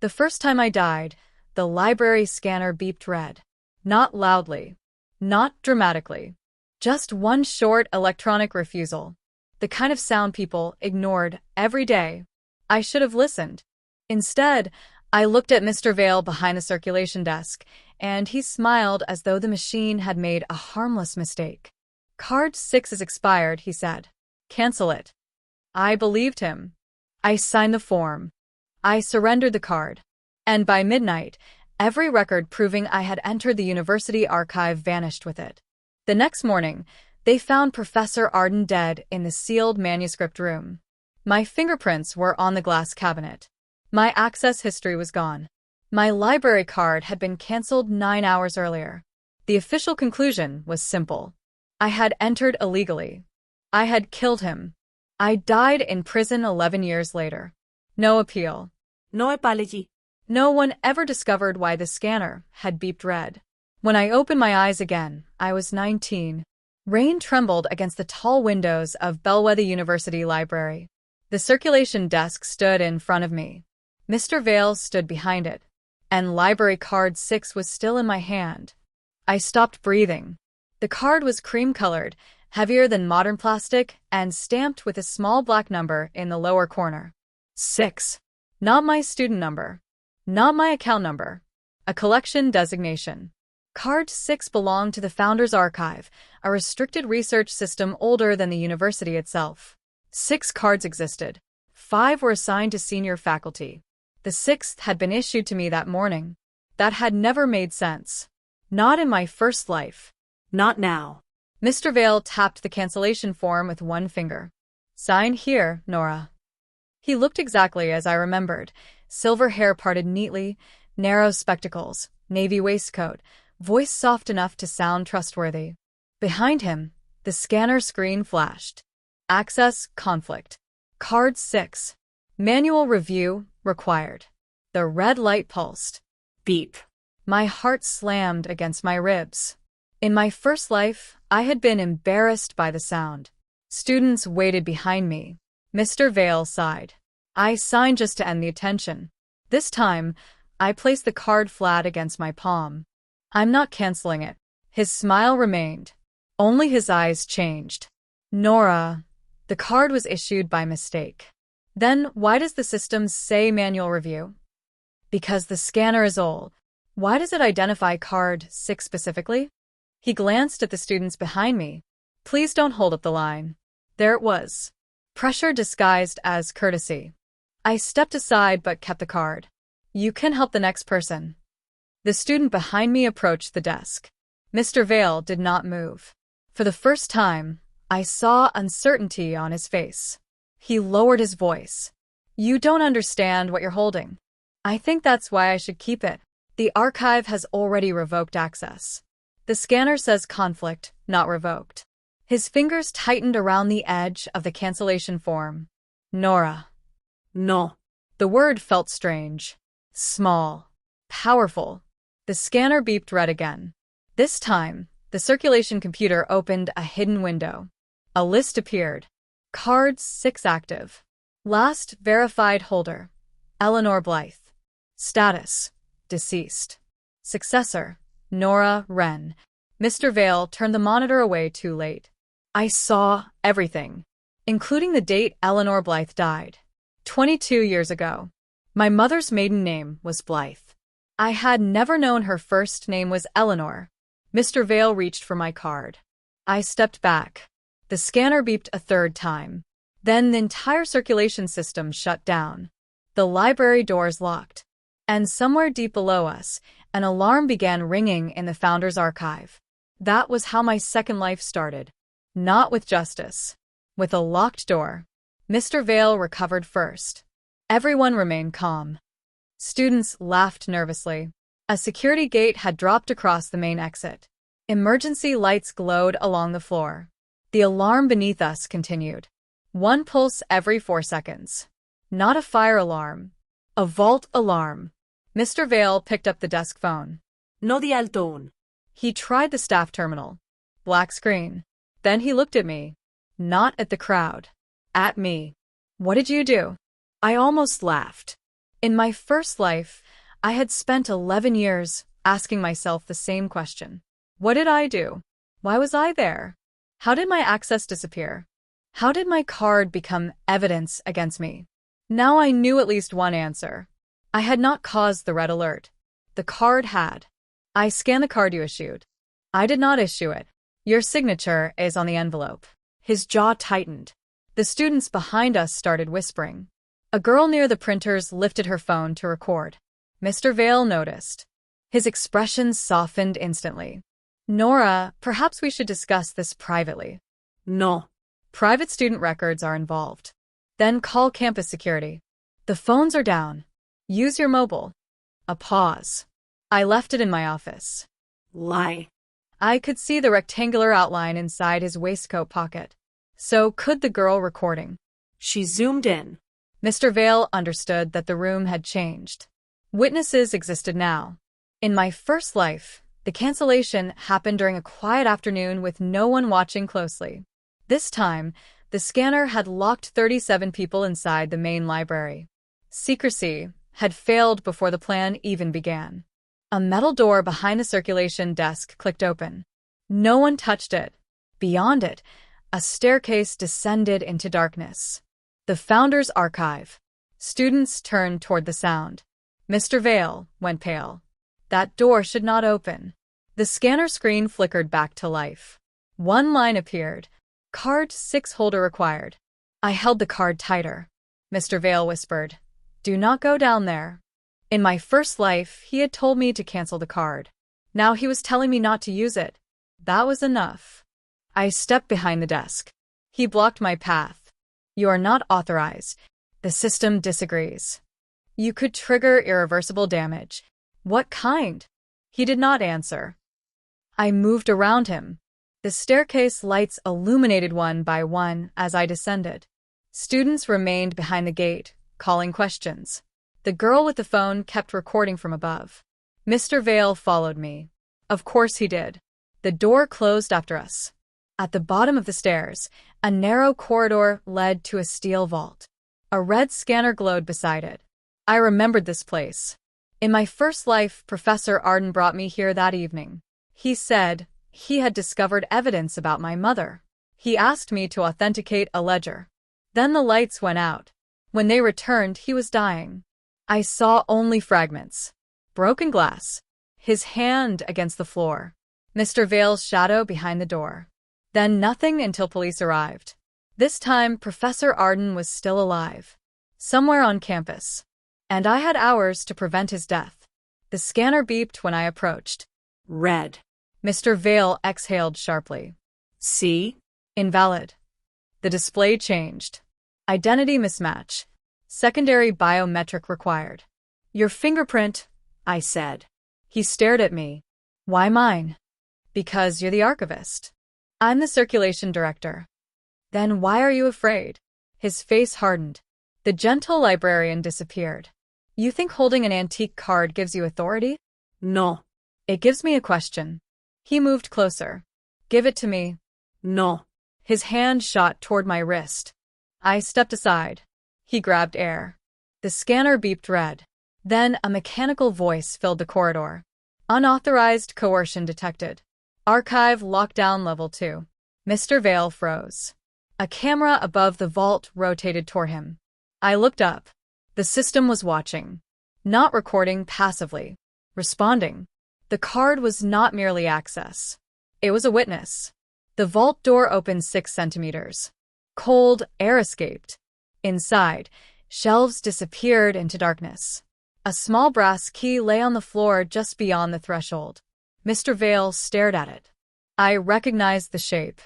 The first time I died, the library scanner beeped red. Not loudly. Not dramatically. Just one short electronic refusal. The kind of sound people ignored every day. I should have listened. Instead, I looked at Mr. Vale behind the circulation desk, and he smiled as though the machine had made a harmless mistake. Card 6 is expired, he said. Cancel it. I believed him. I signed the form. I surrendered the card. And by midnight, every record proving I had entered the university archive vanished with it. The next morning, they found Professor Arden dead in the sealed manuscript room. My fingerprints were on the glass cabinet. My access history was gone. My library card had been cancelled 9 hours earlier. The official conclusion was simple. I had entered illegally. I had killed him. I died in prison 11 years later. No appeal. No apology. No one ever discovered why the scanner had beeped red. When I opened my eyes again, I was 19. Rain trembled against the tall windows of Bellwether University Library. The circulation desk stood in front of me. Mr. Vale stood behind it, and library card 6 was still in my hand. I stopped breathing. The card was cream-colored, heavier than modern plastic, and stamped with a small black number in the lower corner. 6. Not my student number. Not my account number. A collection designation. Card 6 belonged to the Founders Archive, a restricted research system older than the university itself. 6 cards existed. 5 were assigned to senior faculty. The 6th had been issued to me that morning. That had never made sense. Not in my first life. Not now. Mr. Vale tapped the cancellation form with one finger. Sign here, Nora. He looked exactly as I remembered. Silver hair parted neatly, narrow spectacles, navy waistcoat, voice soft enough to sound trustworthy. Behind him, the scanner screen flashed. Access conflict. Card 6. Manual review required. The red light pulsed. Beep. My heart slammed against my ribs. In my first life, I had been embarrassed by the sound. Students waited behind me. Mr. Vale sighed. I signed just to end the attention. This time, I placed the card flat against my palm. I'm not canceling it. His smile remained. Only his eyes changed. Nora, the card was issued by mistake. Then why does the system say manual review? Because the scanner is old. Why does it identify card 6 specifically? He glanced at the students behind me. Please don't hold up the line. There it was. Pressure disguised as courtesy. I stepped aside but kept the card. You can help the next person. The student behind me approached the desk. Mr. Vale did not move. For the first time, I saw uncertainty on his face. He lowered his voice. You don't understand what you're holding. I think that's why I should keep it. The archive has already revoked access. The scanner says conflict, not revoked. His fingers tightened around the edge of the cancellation form. Nora. No. The word felt strange. Small. Powerful. The scanner beeped red again. This time, the circulation computer opened a hidden window. A list appeared. Cards 6 active. Last verified holder. Eleanor Blythe. Status. Deceased. Successor. Nora Wren. Mr. Vale turned the monitor away too late. I saw everything, including the date Eleanor Blythe died. 22 years ago. My mother's maiden name was Blythe. I had never known her first name was Eleanor. Mr. Vale reached for my card. I stepped back. The scanner beeped a third time. Then the entire circulation system shut down. The library doors locked. And somewhere deep below us, an alarm began ringing in the Founders Archive. That was how my second life started. Not with justice. With a locked door. Mr. Vale recovered first. Everyone remained calm. Students laughed nervously. A security gate had dropped across the main exit. Emergency lights glowed along the floor. The alarm beneath us continued. 1 pulse every 4 seconds. Not a fire alarm. A vault alarm. Mr. Vale picked up the desk phone. No dial tone. He tried the staff terminal. Black screen. Then he looked at me. Not at the crowd. At me. What did you do? I almost laughed. In my first life, I had spent 11 years asking myself the same question. What did I do? Why was I there? How did my access disappear? How did my card become evidence against me? Now I knew at least one answer. I had not caused the red alert. The card had. I scanned the card you issued. I did not issue it. Your signature is on the envelope. His jaw tightened. The students behind us started whispering. A girl near the printers lifted her phone to record. Mr. Vale noticed. His expression softened instantly. Nora, perhaps we should discuss this privately. No. Private student records are involved. Then call campus security. The phones are down. Use your mobile. A pause. I left it in my office. Lie. I could see the rectangular outline inside his waistcoat pocket. So could the girl recording. She zoomed in. Mr. Vale understood that the room had changed. Witnesses existed now. In my first life, the cancellation happened during a quiet afternoon with no one watching closely. This time, the scanner had locked 37 people inside the main library. Secrecy had failed before the plan even began. A metal door behind the circulation desk clicked open. No one touched it. Beyond it, a staircase descended into darkness. The Founder's Archive. Students turned toward the sound. Mr. Vale went pale. That door should not open. The scanner screen flickered back to life. One line appeared. Card 6 holder required. I held the card tighter. Mr. Vale whispered, "Do not go down there." In my first life, he had told me to cancel the card. Now he was telling me not to use it. That was enough. I stepped behind the desk. He blocked my path. "You are not authorized. The system disagrees. You could trigger irreversible damage." "What kind?" He did not answer. I moved around him. The staircase lights illuminated one by one as I descended. Students remained behind the gate, calling questions. The girl with the phone kept recording from above. Mr. Vale followed me. Of course he did. The door closed after us. At the bottom of the stairs, a narrow corridor led to a steel vault. A red scanner glowed beside it. I remembered this place. In my first life, Professor Arden brought me here that evening. He said he had discovered evidence about my mother. He asked me to authenticate a ledger. Then the lights went out. When they returned, he was dying. I saw only fragments. Broken glass. His hand against the floor. Mr. Vale's shadow behind the door. Then nothing until police arrived. This time, Professor Arden was still alive. Somewhere on campus. And I had hours to prevent his death. The scanner beeped when I approached. Red. Mr. Vale exhaled sharply. See? Invalid. The display changed. Identity mismatch. Secondary biometric required. Your fingerprint, I said. He stared at me. Why mine? Because you're the archivist. I'm the circulation director. Then why are you afraid? His face hardened. The gentle librarian disappeared. You think holding an antique card gives you authority? No. It gives me a question. He moved closer. Give it to me. No. His hand shot toward my wrist. I stepped aside. He grabbed air. The scanner beeped red. Then a mechanical voice filled the corridor. Unauthorized coercion detected. Archive lockdown level 2. Mr. Vale froze. A camera above the vault rotated toward him. I looked up. The system was watching. Not recording passively. Responding. The card was not merely access. It was a witness. The vault door opened 6 centimeters. Cold air escaped. Inside, shelves disappeared into darkness. A small brass key lay on the floor just beyond the threshold. Mr. Vale stared at it. I recognized the shape.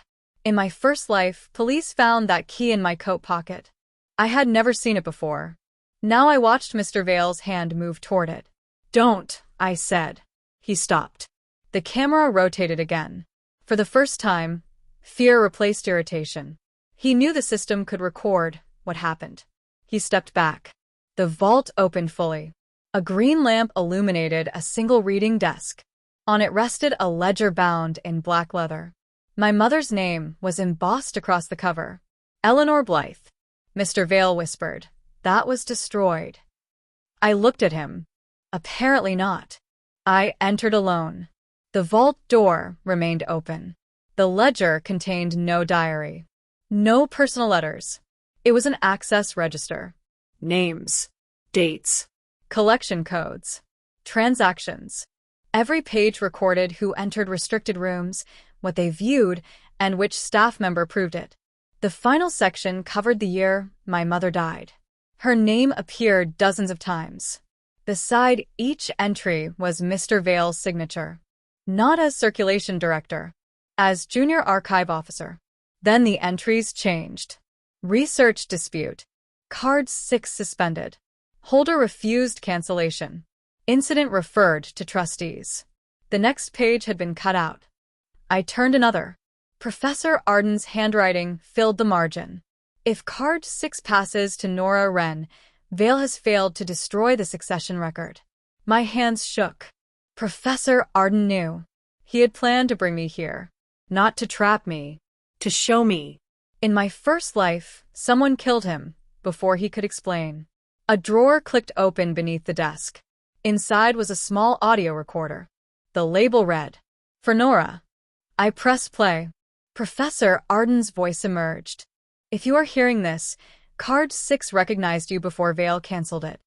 In my first life, police found that key in my coat pocket. I had never seen it before. Now I watched Mr. Vale's hand move toward it. Don't, I said. He stopped. The camera rotated again. For the first time, fear replaced irritation. He knew the system could record what happened. He stepped back. The vault opened fully. A green lamp illuminated a single reading desk. On it rested a ledger bound in black leather. My mother's name was embossed across the cover. Eleanor Blythe. Mr. Vale whispered. That was destroyed. I looked at him. Apparently not. I entered alone. The vault door remained open. The ledger contained no diary. No personal letters. It was an access register. Names. Dates. Collection codes. Transactions. Every page recorded who entered restricted rooms, what they viewed, and which staff member proved it. The final section covered the year my mother died. Her name appeared dozens of times. Beside each entry was Mr. Vale's signature. Not as circulation director, as junior archive officer. Then the entries changed. Research dispute. Card 6 suspended. Holder refused cancellation. Incident referred to trustees. The next page had been cut out. I turned another. Professor Arden's handwriting filled the margin. If card 6 passes to Nora Wren, Vale has failed to destroy the succession record. My hands shook. Professor Arden knew. He had planned to bring me here. Not to trap me. To show me. In my first life, someone killed him before he could explain. A drawer clicked open beneath the desk. Inside was a small audio recorder. The label read, "For Nora." I pressed play. Professor Arden's voice emerged. "If you are hearing this, card 6 recognized you before Vale canceled it."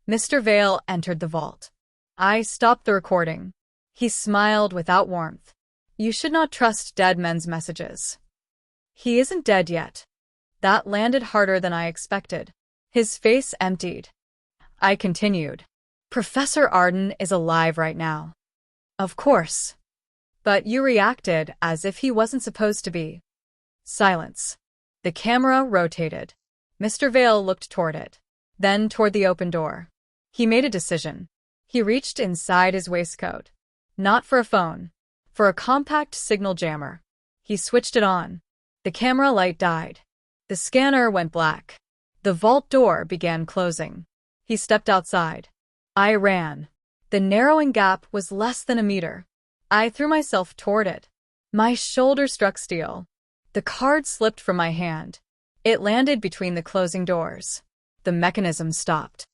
Mr. Vale entered the vault. I stopped the recording. He smiled without warmth. "You should not trust dead men's messages." "He isn't dead yet." That landed harder than I expected. His face emptied. I continued. "Professor Arden is alive right now." "Of course. But you reacted as if he wasn't supposed to be." Silence. The camera rotated. Mr. Vale looked toward it, then toward the open door. He made a decision. He reached inside his waistcoat. Not for a phone. For a compact signal jammer. He switched it on. The camera light died. The scanner went black. The vault door began closing. He stepped outside. I ran. The narrowing gap was less than a meter. I threw myself toward it. My shoulder struck steel. The card slipped from my hand. It landed between the closing doors. The mechanism stopped.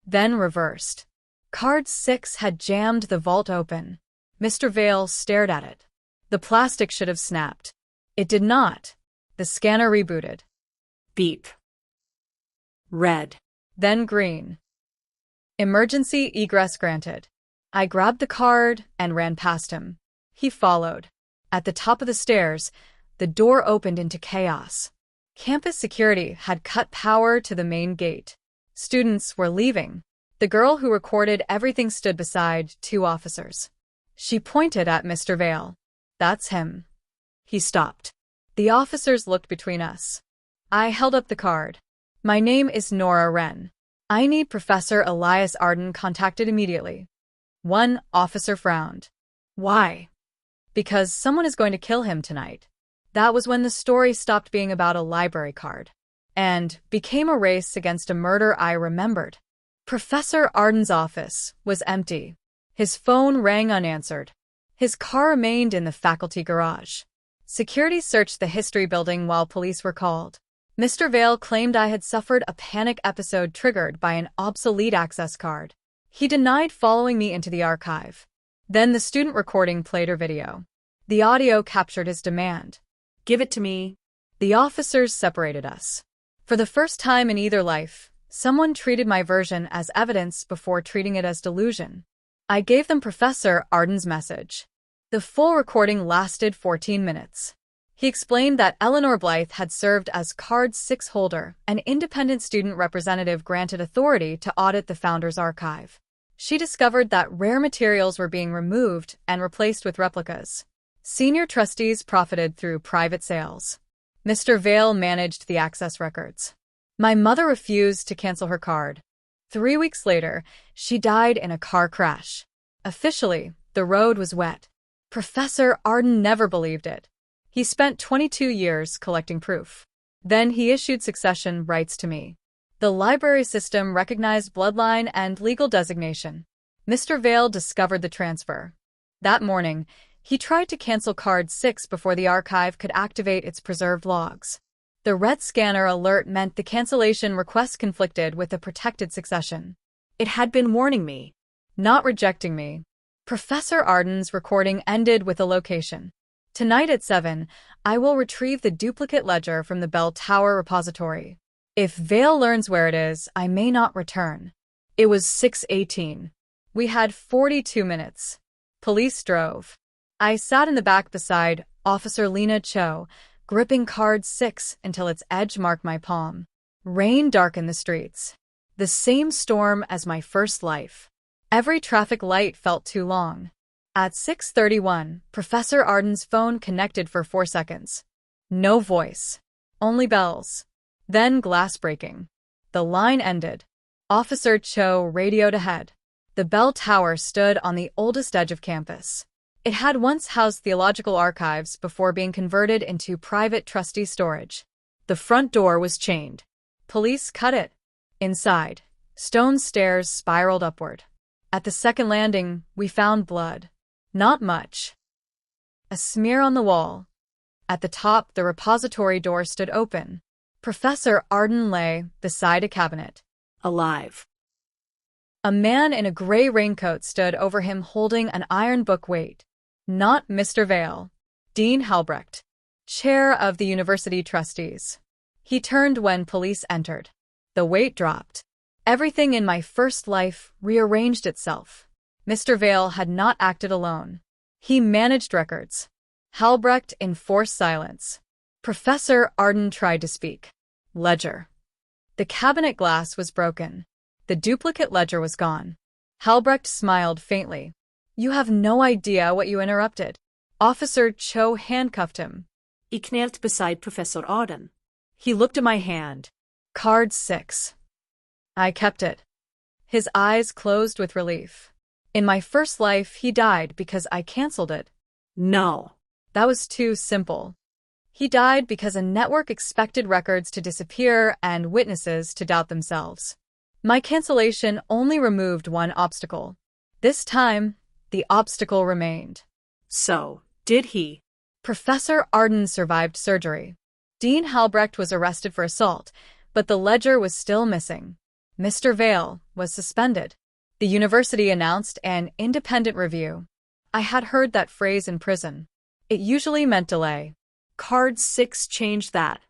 Then reversed. Card 6 had jammed the vault open. Mr. Vale stared at it. The plastic should have snapped. It did not. The scanner rebooted. Beep. Red. Then green. Emergency egress granted. I grabbed the card and ran past him. He followed. At the top of the stairs, the door opened into chaos. Campus security had cut power to the main gate. Students were leaving. The girl who recorded everything stood beside 2 officers. She pointed at Mr. Vale. "That's him." He stopped. The officers looked between us. I held up the card. "My name is Nora Wren. I need Professor Elias Arden contacted immediately." One officer frowned. "Why?" "Because someone is going to kill him tonight." That was when the story stopped being about a library card and became a race against a murder I remembered. Professor Arden's office was empty. His phone rang unanswered. His car remained in the faculty garage. Security searched the history building while police were called. Mr. Vale claimed I had suffered a panic episode triggered by an obsolete access card. He denied following me into the archive. Then the student recording played her video. The audio captured his demand. "Give it to me." The officers separated us. For the first time in either life, someone treated my version as evidence before treating it as delusion. I gave them Professor Arden's message. The full recording lasted 14 minutes. He explained that Eleanor Blythe had served as Card 6 holder, an independent student representative granted authority to audit the founder's archive. She discovered that rare materials were being removed and replaced with replicas. Senior trustees profited through private sales. Mr. Vale managed the access records. My mother refused to cancel her card. 3 weeks later, she died in a car crash. Officially, the road was wet. Professor Arden never believed it. He spent 22 years collecting proof. Then he issued succession rights to me. The library system recognized bloodline and legal designation. Mr. Vale discovered the transfer. That morning, he tried to cancel Card 6 before the archive could activate its preserved logs. The red scanner alert meant the cancellation request conflicted with the protected succession. It had been warning me. Not rejecting me. Professor Arden's recording ended with a location. Tonight at 7, I will retrieve the duplicate ledger from the bell tower repository. If Vale learns where it is, I may not return. It was 6:18. We had 42 minutes. Police drove. I sat in the back beside Officer Lena Cho, gripping card 6 until its edge marked my palm. Rain darkened the streets. The same storm as my first life. Every traffic light felt too long. At 6:31, Professor Arden's phone connected for 4 seconds. No voice. Only bells. Then glass breaking. The line ended. Officer Cho radioed ahead. The bell tower stood on the oldest edge of campus. It had once housed theological archives before being converted into private trustee storage. The front door was chained. Police cut it. Inside, stone stairs spiraled upward. At the second landing, we found blood. Not much. A smear on the wall. At the top, the repository door stood open. Professor Arden lay beside a cabinet. Alive. A man in a gray raincoat stood over him holding an iron book weight. Not Mr. Vale. Dean Halbrecht, chair of the university trustees. He turned when police entered. The weight dropped. Everything in my first life rearranged itself. Mr. Vale had not acted alone. He managed records. Halbrecht enforced silence. Professor Arden tried to speak. Ledger. The cabinet glass was broken. The duplicate ledger was gone. Halbrecht smiled faintly. You have no idea what you interrupted. Officer Cho handcuffed him. I knelt beside Professor Arden. He looked at my hand. Card 6. I kept it. His eyes closed with relief. In my first life, he died because I canceled it. No. That was too simple. He died because a network expected records to disappear and witnesses to doubt themselves. My cancellation only removed one obstacle. This time, the obstacle remained. So, did he? Professor Arden survived surgery. Dean Halbrecht was arrested for assault, but the ledger was still missing. Mr. Vale was suspended. The university announced an independent review. I had heard that phrase in prison. It usually meant delay. Card 6 changed that.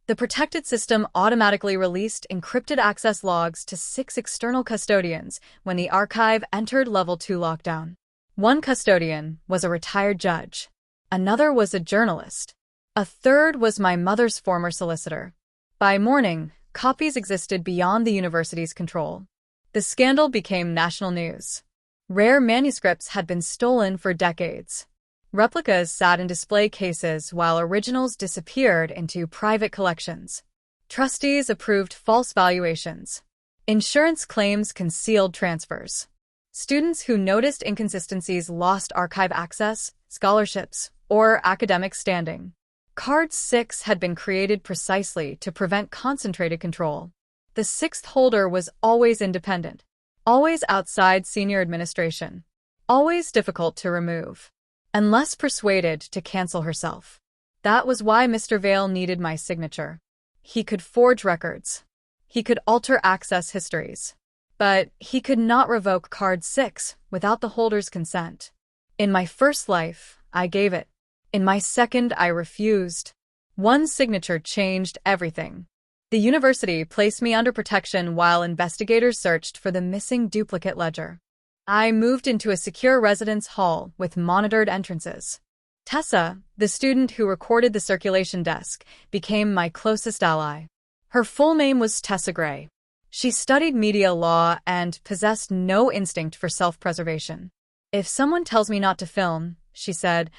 The protected system automatically released encrypted access logs to 6 external custodians when the archive entered Level 2 lockdown. One custodian was a retired judge. Another was a journalist. A third was my mother's former solicitor. By morning, copies existed beyond the university's control. The scandal became national news. Rare manuscripts had been stolen for decades. Replicas sat in display cases while originals disappeared into private collections. Trustees approved false valuations. Insurance claims concealed transfers. Students who noticed inconsistencies lost archive access, scholarships, or academic standing. Card 6 had been created precisely to prevent concentrated control. The sixth holder was always independent, always outside senior administration, always difficult to remove, unless persuaded to cancel herself. That was why Mr. Vale needed my signature. He could forge records. He could alter access histories. But he could not revoke Card 6 without the holder's consent. In my first life, I gave it. In my second, I refused. One signature changed everything. The university placed me under protection while investigators searched for the missing duplicate ledger. I moved into a secure residence hall with monitored entrances. Tessa, the student who recorded the circulation desk, became my closest ally. Her full name was Tessa Gray. She studied media law and possessed no instinct for self-preservation. If someone tells me not to film, she said,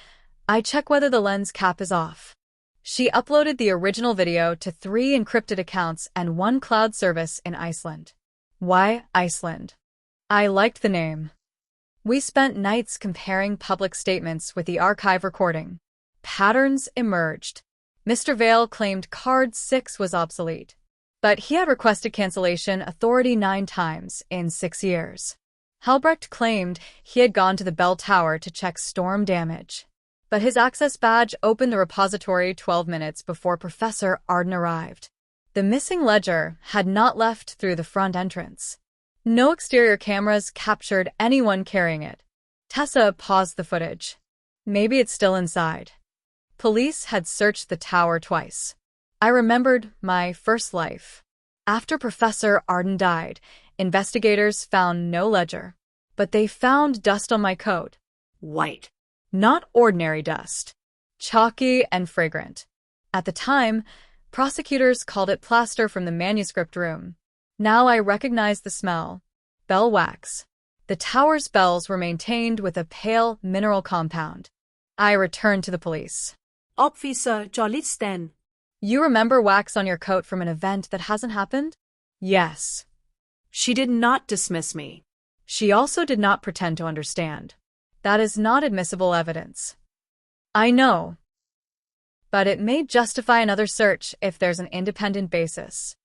I check whether the lens cap is off. She uploaded the original video to 3 encrypted accounts and 1 cloud service in Iceland. Why Iceland? I liked the name. We spent nights comparing public statements with the archive recording. Patterns emerged. Mr. Vale claimed Card 6 was obsolete, but he had requested cancellation authority 9 times in 6 years. Halbrecht claimed he had gone to the bell tower to check storm damage, but his access badge opened the repository 12 minutes before Professor Arden arrived. The missing ledger had not left through the front entrance. No exterior cameras captured anyone carrying it. Tessa paused the footage. Maybe it's still inside. Police had searched the tower twice. I remembered my first life. After Professor Arden died, investigators found no ledger. But they found dust on my coat. White. Not ordinary dust. Chalky and fragrant. At the time, prosecutors called it plaster from the manuscript room. Now I recognize the smell. Bell wax. The tower's bells were maintained with a pale mineral compound. I returned to the police. Officer Jolisten. You remember wax on your coat from an event that hasn't happened? Yes. She did not dismiss me. She also did not pretend to understand. That is not admissible evidence. I know. But it may justify another search if there's an independent basis.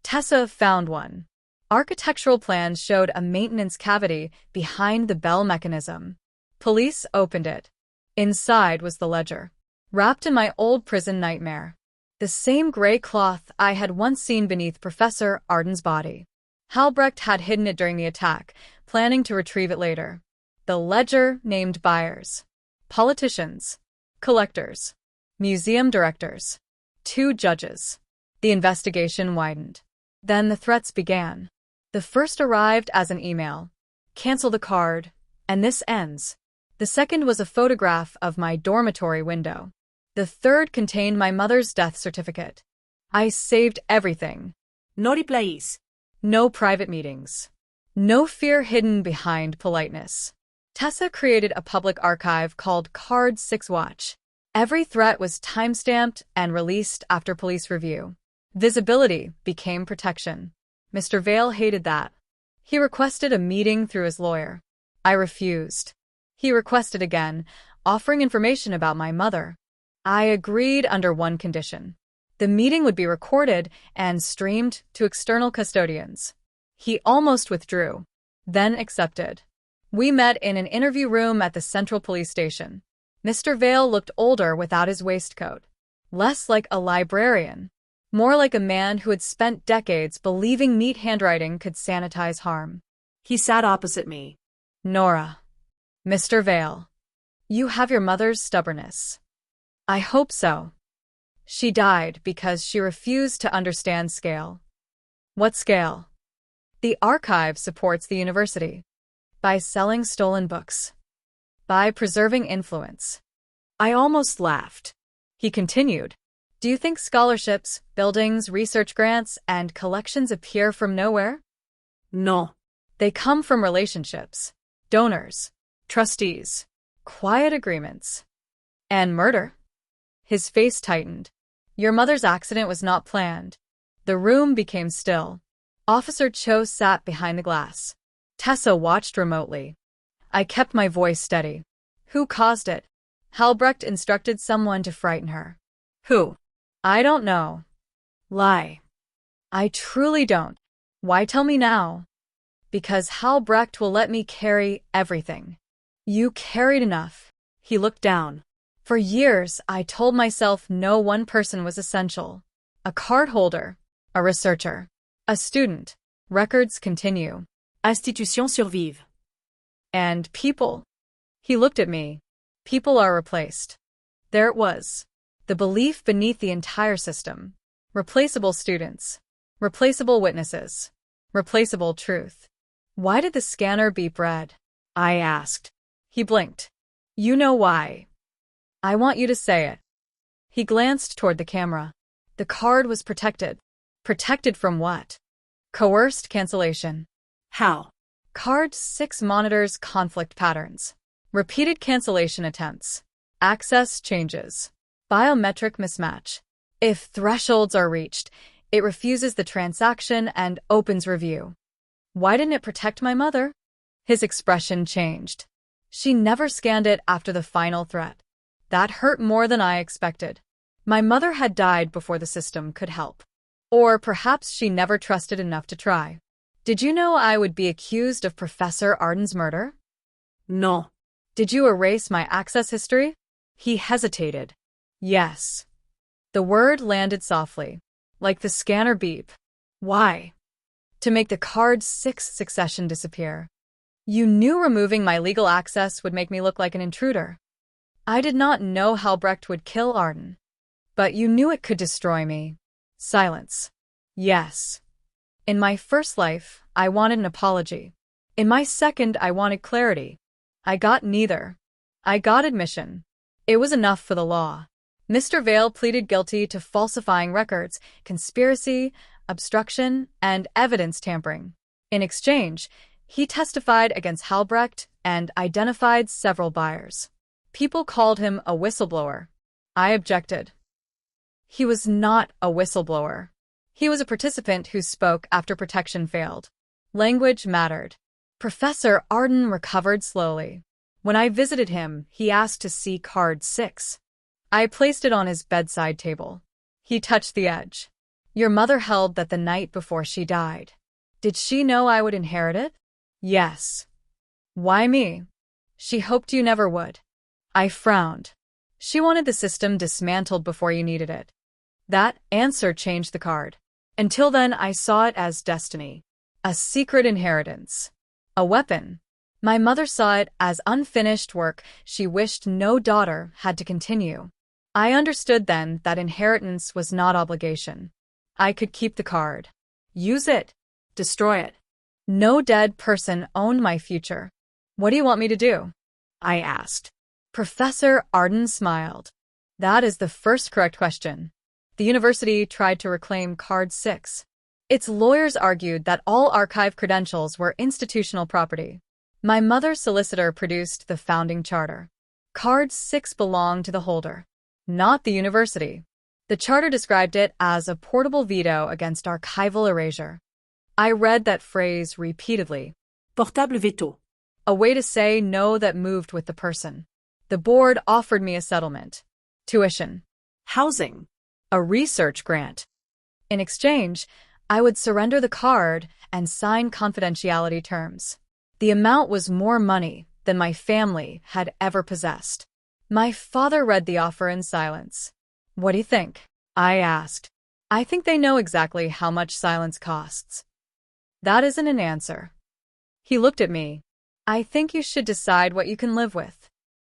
Tessa found one. Architectural plans showed a maintenance cavity behind the bell mechanism. Police opened it. Inside was the ledger, wrapped in my old prison nightmare. The same gray cloth I had once seen beneath Professor Arden's body. Halbrecht had hidden it during the attack, planning to retrieve it later. The ledger named buyers, politicians, collectors, museum directors, 2 judges. The investigation widened. Then the threats began. The first arrived as an email. Cancel the card, and this ends. The second was a photograph of my dormitory window. The third contained my mother's death certificate. I saved everything. No replies. No private meetings. No fear hidden behind politeness. Tessa created a public archive called Card 6 Watch. Every threat was timestamped and released after police review. Visibility became protection. Mr. Vale hated that. He requested a meeting through his lawyer. I refused. He requested again, offering information about my mother. I agreed under one condition. The meeting would be recorded and streamed to external custodians. He almost withdrew, then accepted. We met in an interview room at the Central Police Station. Mr. Vale looked older without his waistcoat. Less like a librarian. More like a man who had spent decades believing neat handwriting could sanitize harm. He sat opposite me. Nora. Mr. Vale. You have your mother's stubbornness. I hope so. She died because she refused to understand scale. What scale? The archive supports the university. By selling stolen books. By preserving influence. I almost laughed. He continued. Do you think scholarships, buildings, research grants, and collections appear from nowhere? No. They come from relationships, donors, trustees, quiet agreements, and murder. His face tightened. Your mother's accident was not planned. The room became still. Officer Cho sat behind the glass. Tessa watched remotely. I kept my voice steady. Who caused it? Halbrecht instructed someone to frighten her. Who? I don't know. Lie. I truly don't. Why tell me now? Because Halbrecht will let me carry everything. You carried enough. He looked down. For years, I told myself no one person was essential. A card holder, a researcher, a student. Records continue. Institutions survivent. And people. He looked at me. People are replaced. There it was. The belief beneath the entire system. Replaceable students. Replaceable witnesses. Replaceable truth. Why did the scanner beep red? I asked. He blinked. You know why. I want you to say it. He glanced toward the camera. The card was protected. Protected from what? Coerced cancellation. How? Card 6 monitors conflict patterns. Repeated cancellation attempts. Access changes. Biometric mismatch. If thresholds are reached, it refuses the transaction and opens review. Why didn't it protect my mother? His expression changed. She never scanned it after the final threat. That hurt more than I expected. My mother had died before the system could help. Or perhaps she never trusted enough to try. Did you know I would be accused of Professor Arden's murder? No. Did you erase my access history? He hesitated. Yes. The word landed softly, like the scanner beep. Why? to make the card 6 succession disappear. You knew removing my legal access would make me look like an intruder. I did not know Halbrecht would kill Arden. But you knew it could destroy me. Silence. Yes. In my first life, I wanted an apology. In my second, I wanted clarity. I got neither. I got admission. It was enough for the law. Mr. Vale pleaded guilty to falsifying records, conspiracy, obstruction, and evidence tampering. In exchange, he testified against Halbrecht and identified several buyers. People called him a whistleblower. I objected. He was not a whistleblower. He was a participant who spoke after protection failed. Language mattered. Professor Arden recovered slowly. When I visited him, he asked to see card 6. I placed it on his bedside table. He touched the edge. Your mother held that the night before she died. Did she know I would inherit it? Yes. Why me? She hoped you never would. I frowned. She wanted the system dismantled before you needed it. That answer changed the card. Until then, I saw it as destiny. A secret inheritance. A weapon. My mother saw it as unfinished work she wished no daughter had to continue. I understood then that inheritance was not obligation. I could keep the card. Use it. Destroy it. No dead person owned my future. What do you want me to do? I asked. Professor Arden smiled. That is the first correct question. The university tried to reclaim card 6. Its lawyers argued that all archive credentials were institutional property. My mother's solicitor produced the founding charter. Card 6 belonged to the holder, not the university. The charter described it as a portable veto against archival erasure. I read that phrase repeatedly. Portable veto. A way to say no that moved with the person. The board offered me a settlement. Tuition. Housing. A research grant. In exchange, I would surrender the card and sign confidentiality terms. The amount was more money than my family had ever possessed. My father read the offer in silence. What do you think? I asked. I think they know exactly how much silence costs. That isn't an answer. He looked at me. I think you should decide what you can live with.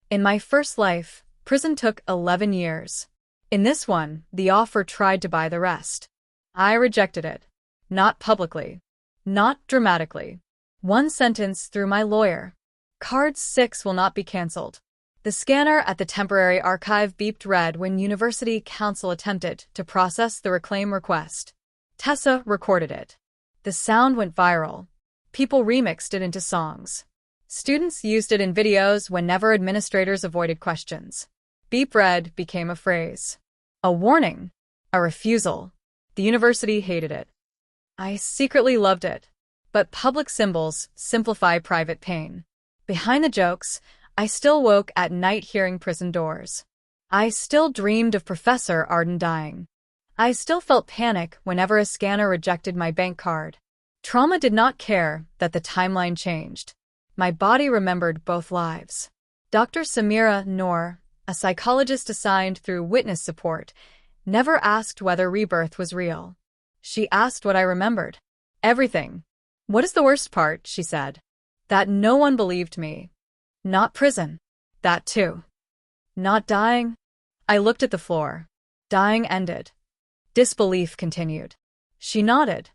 In my first life, prison took 11 years. In this one, the offer tried to buy the rest. I rejected it. Not publicly. Not dramatically. One sentence through my lawyer. Card 6 will not be cancelled. The scanner at the temporary archive beeped red when University Council attempted to process the reclaim request. Tessa recorded it. The sound went viral. People remixed it into songs. Students used it in videos whenever administrators avoided questions. Beep red became a phrase. A warning. A refusal. The university hated it. I secretly loved it. But public symbols simplify private pain. Behind the jokes, I still woke at night hearing prison doors. I still dreamed of Professor Arden dying. I still felt panic whenever a scanner rejected my bank card. Trauma did not care that the timeline changed. My body remembered both lives. Dr. Samira Noor, a psychologist assigned through witness support, never asked whether rebirth was real. She asked what I remembered. Everything. What is the worst part, she said. That no one believed me. Not prison. That too. Not dying. I looked at the floor. Dying ended. Disbelief continued. She nodded.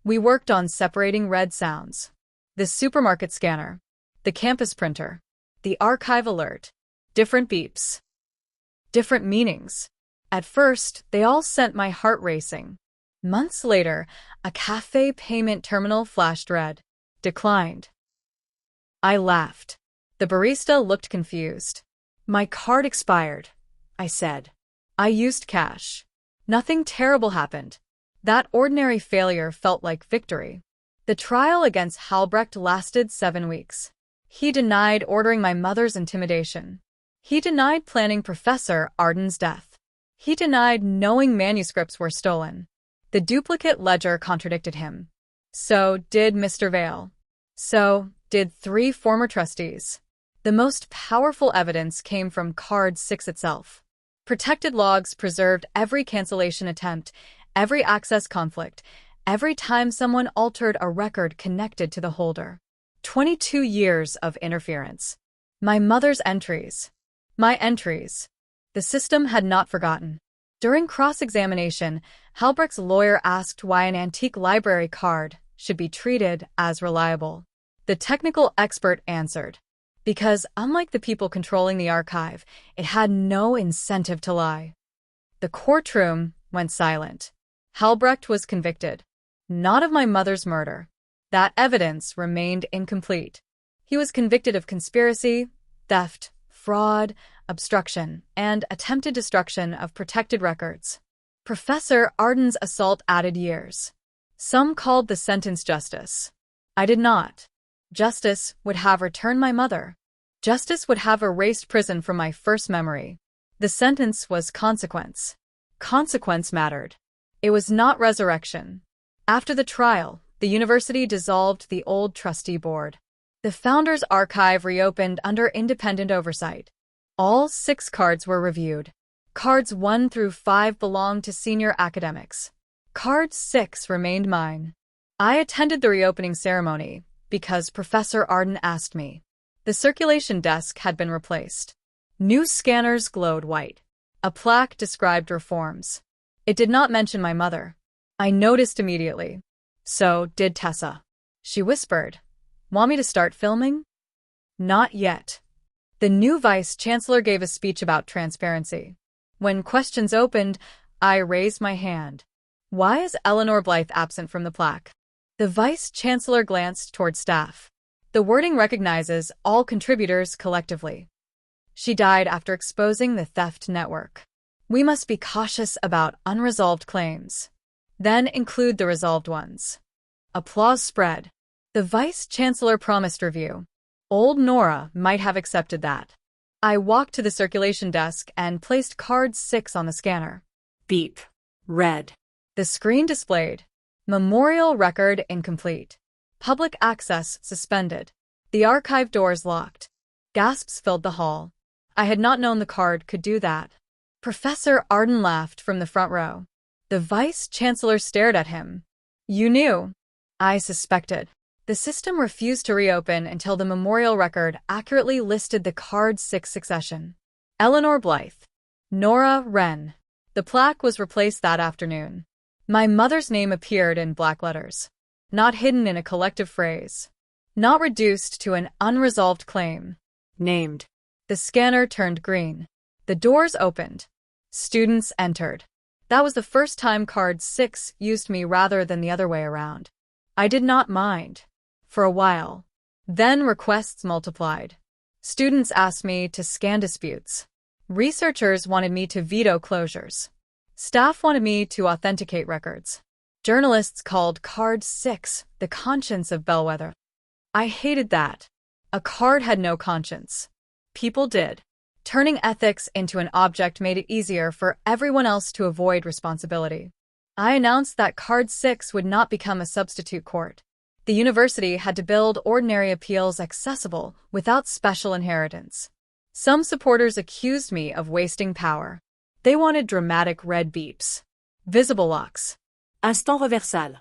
We worked on separating red sounds. The supermarket scanner. The campus printer. The archive alert. Different beeps. Different meanings. At first, they all sent my heart racing. Months later, a cafe payment terminal flashed red. Declined. I laughed. The barista looked confused. My card expired, I said. I used cash. Nothing terrible happened. That ordinary failure felt like victory. The trial against Halbrecht lasted 7 weeks. He denied ordering my mother's intimidation. He denied planning Professor Arden's death. He denied knowing manuscripts were stolen. The duplicate ledger contradicted him. So did Mr. Vale. So did 3 former trustees. The most powerful evidence came from card 6 itself. Protected logs preserved every cancellation attempt, every access conflict, every time someone altered a record connected to the holder. 22 years of interference. My mother's entries. My entries. The system had not forgotten. During cross-examination, Halbrecht's lawyer asked why an antique library card should be treated as reliable. The technical expert answered, because unlike the people controlling the archive, it had no incentive to lie. The courtroom went silent. Halbrecht was convicted, not of my mother's murder. That evidence remained incomplete. He was convicted of conspiracy, theft, fraud, obstruction, and attempted destruction of protected records. Professor Arden's assault added years. Some called the sentence justice. I did not. Justice would have returned my mother. Justice would have erased prison from my first memory. The sentence was consequence. Consequence mattered. It was not resurrection. After the trial, the university dissolved the old trustee board. The founder's archive reopened under independent oversight. All 6 cards were reviewed. Cards 1 through 5 belonged to senior academics. Card 6 remained mine. I attended the reopening ceremony because Professor Arden asked me. The circulation desk had been replaced. New scanners glowed white. A plaque described reforms. It did not mention my mother. I noticed immediately. So did Tessa. She whispered, "Want me to start filming?" Not yet. The new vice-chancellor gave a speech about transparency. When questions opened, I raised my hand. Why is Eleanor Blythe absent from the plaque? The vice-chancellor glanced toward staff. The wording recognizes all contributors collectively. She died after exposing the theft network. We must be cautious about unresolved claims. Then include the resolved ones. Applause spread. The vice-chancellor promised review. Old Nora might have accepted that. I walked to the circulation desk and placed card 6 on the scanner. Beep. Red. The screen displayed. Memorial record incomplete. Public access suspended. The archive doors locked. Gasps filled the hall. I had not known the card could do that. Professor Arden laughed from the front row. The vice-chancellor stared at him. You knew. I suspected. The system refused to reopen until the memorial record accurately listed the card 6 succession. Eleanor Blythe. Nora Wren. The plaque was replaced that afternoon. My mother's name appeared in black letters. Not hidden in a collective phrase. Not reduced to an unresolved claim. Named. The scanner turned green. The doors opened. Students entered. That was the first time card 6 used me rather than the other way around. I did not mind. For a while. Then requests multiplied. Students asked me to scan disputes. Researchers wanted me to veto closures. Staff wanted me to authenticate records. Journalists called card 6 the conscience of Bellwether. I hated that. A card had no conscience. People did. Turning ethics into an object made it easier for everyone else to avoid responsibility. I announced that card 6 would not become a substitute court. The university had to build ordinary appeals accessible without special inheritance. Some supporters accused me of wasting power. They wanted dramatic red beeps. Visible locks. Instant reversal.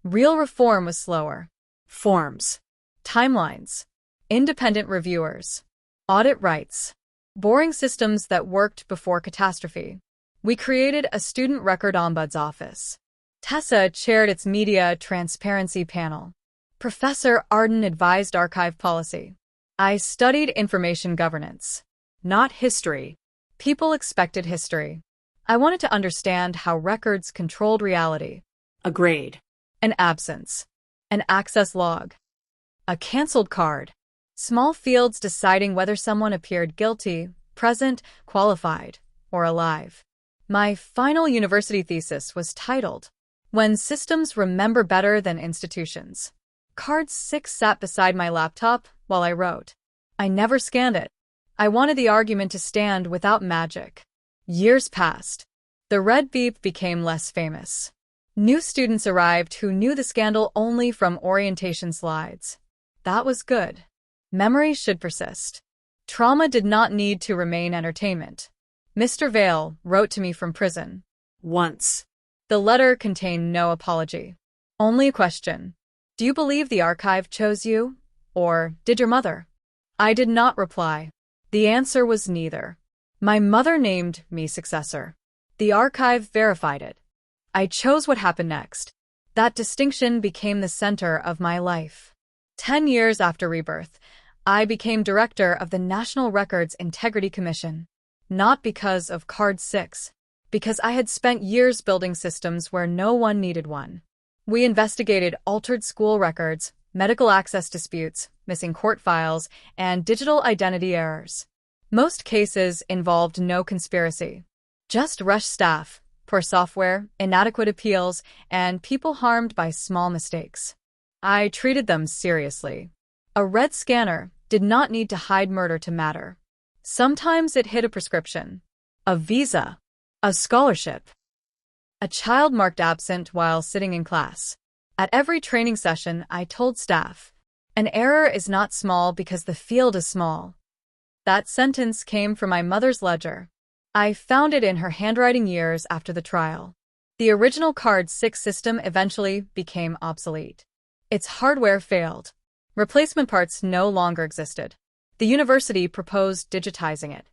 Real reform was slower. Forms. Timelines. Independent reviewers. Audit rights. Boring systems that worked before catastrophe. We created a student record ombuds office. Tessa chaired its media transparency panel. Professor Arden advised archive policy. I studied information governance. Not history. People expected history. I wanted to understand how records controlled reality. A grade. An absence. An access log. A canceled card. Small fields deciding whether someone appeared guilty, present, qualified, or alive. My final university thesis was titled, When Systems Remember Better Than Institutions. Card 6 sat beside my laptop while I wrote. I never scanned it. I wanted the argument to stand without magic. Years passed. The red beep became less famous. New students arrived who knew the scandal only from orientation slides. That was good. Memory should persist. Trauma did not need to remain entertainment. Mr. Vale wrote to me from prison. Once. The letter contained no apology. Only a question. Do you believe the archive chose you? Or did your mother? I did not reply. The answer was neither. My mother named me successor. The archive verified it. I chose what happened next. That distinction became the center of my life. 10 years after Rebirth, I became director of the National Records Integrity Commission. Not because of Card 6, because I had spent years building systems where no one needed one. We investigated altered school records, medical access disputes, missing court files, and digital identity errors. Most cases involved no conspiracy. Just rushed staff, poor software, inadequate appeals, and people harmed by small mistakes. I treated them seriously. A red scanner did not need to hide murder to matter. Sometimes it hid a prescription, a visa, a scholarship. A child marked absent while sitting in class. At every training session, I told staff, an error is not small because the field is small. That sentence came from my mother's ledger. I found it in her handwriting years after the trial. The original Card 6 system eventually became obsolete. Its hardware failed. Replacement parts no longer existed. The university proposed digitizing it.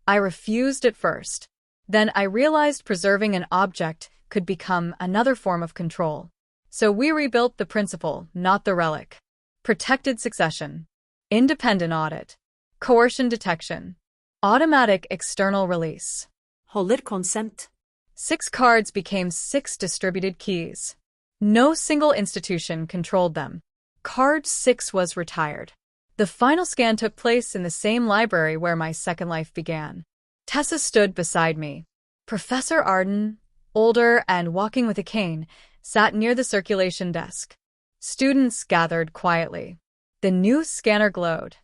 I refused at first. Then I realized preserving an object could become another form of control. So we rebuilt the principle, not the relic. Protected succession. Independent audit. Coercion detection. Automatic external release. Hold consent. 6 cards became 6 distributed keys. No single institution controlled them. Card 6 was retired. The final scan took place in the same library where my second life began. Tessa stood beside me. Professor Arden, older and walking with a cane, sat near the circulation desk. Students gathered quietly. The new scanner glowed.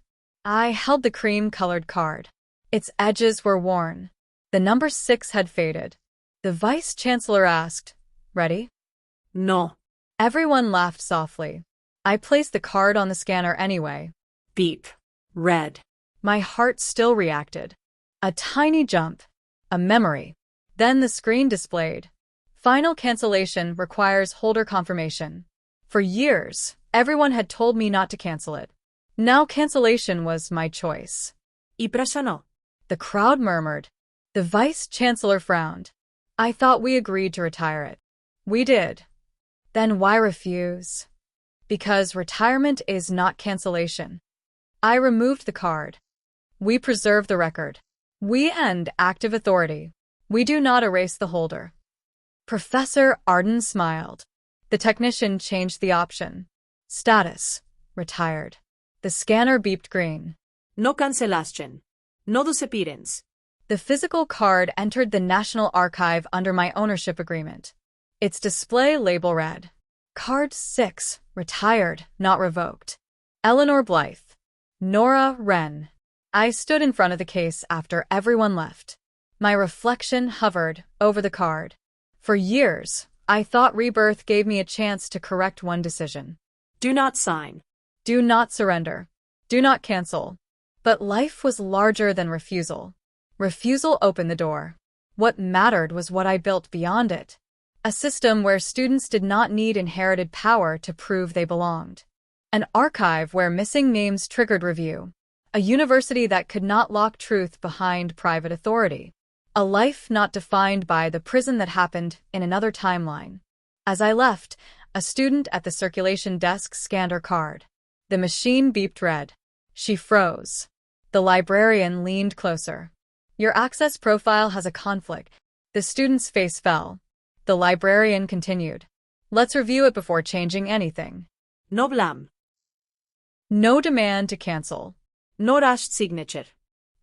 I held the cream-colored card. Its edges were worn. The number 6 had faded. The vice-chancellor asked, "Ready?" No. Everyone laughed softly. I placed the card on the scanner anyway. Beep. Red. My heart still reacted. A tiny jump. A memory. Then the screen displayed. Final cancellation requires holder confirmation. For years, everyone had told me not to cancel it. Now cancellation was my choice. Y presionó. The crowd murmured. The vice-chancellor frowned. I thought we agreed to retire it. We did. Then why refuse? Because retirement is not cancellation. I removed the card. We preserve the record. We end active authority. We do not erase the holder. Professor Arden smiled. The technician changed the option. Status. Retired. The scanner beeped green. No cancellation. No disappearance. The physical card entered the National Archive under my ownership agreement. Its display label read, Card 6, retired, not revoked. Eleanor Blythe. Nora Wren. I stood in front of the case after everyone left. My reflection hovered over the card. For years, I thought Rebirth gave me a chance to correct one decision. Do not sign. Do not surrender. Do not cancel. But life was larger than refusal. Refusal opened the door. What mattered was what I built beyond it. A system where students did not need inherited power to prove they belonged. An archive where missing names triggered review. A university that could not lock truth behind private authority. A life not defined by the prison that happened in another timeline. As I left, a student at the circulation desk scanned her card. The machine beeped red. She froze. The librarian leaned closer. Your access profile has a conflict. The student's face fell. The librarian continued. Let's review it before changing anything. No blame. No demand to cancel. No rushed signature.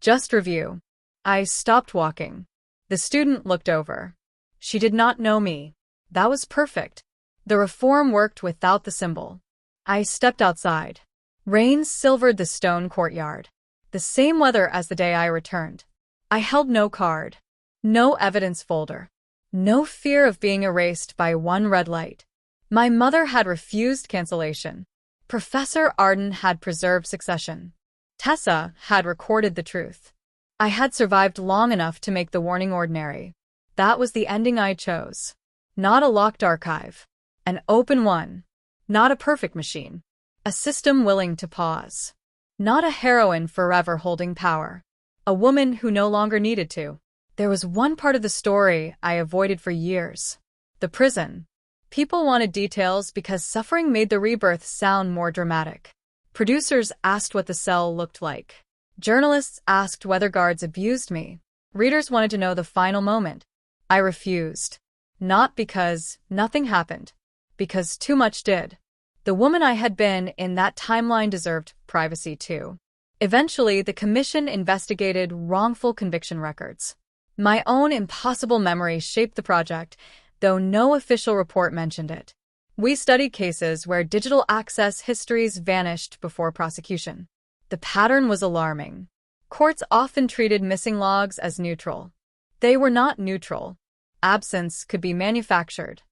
Just review. I stopped walking. The student looked over. She did not know me. That was perfect. The reform worked without the symbol. I stepped outside. Rain silvered the stone courtyard. The same weather as the day I returned. I held no card. No evidence folder. No fear of being erased by one red light. My mother had refused cancellation. Professor Arden had preserved succession. Tessa had recorded the truth. I had survived long enough to make the warning ordinary. That was the ending I chose. Not a locked archive. An open one. Not a perfect machine. A system willing to pause. Not a heroine forever holding power. A woman who no longer needed to. There was one part of the story I avoided for years. The prison. People wanted details because suffering made the rebirth sound more dramatic. Producers asked what the cell looked like. Journalists asked whether guards abused me. Readers wanted to know the final moment. I refused. Not because nothing happened. Because too much did. The woman I had been in that timeline deserved privacy too. Eventually, the commission investigated wrongful conviction records. My own impossible memory shaped the project, though no official report mentioned it. We studied cases where digital access histories vanished before prosecution. The pattern was alarming. Courts often treated missing logs as neutral. They were not neutral. Absence could be manufactured.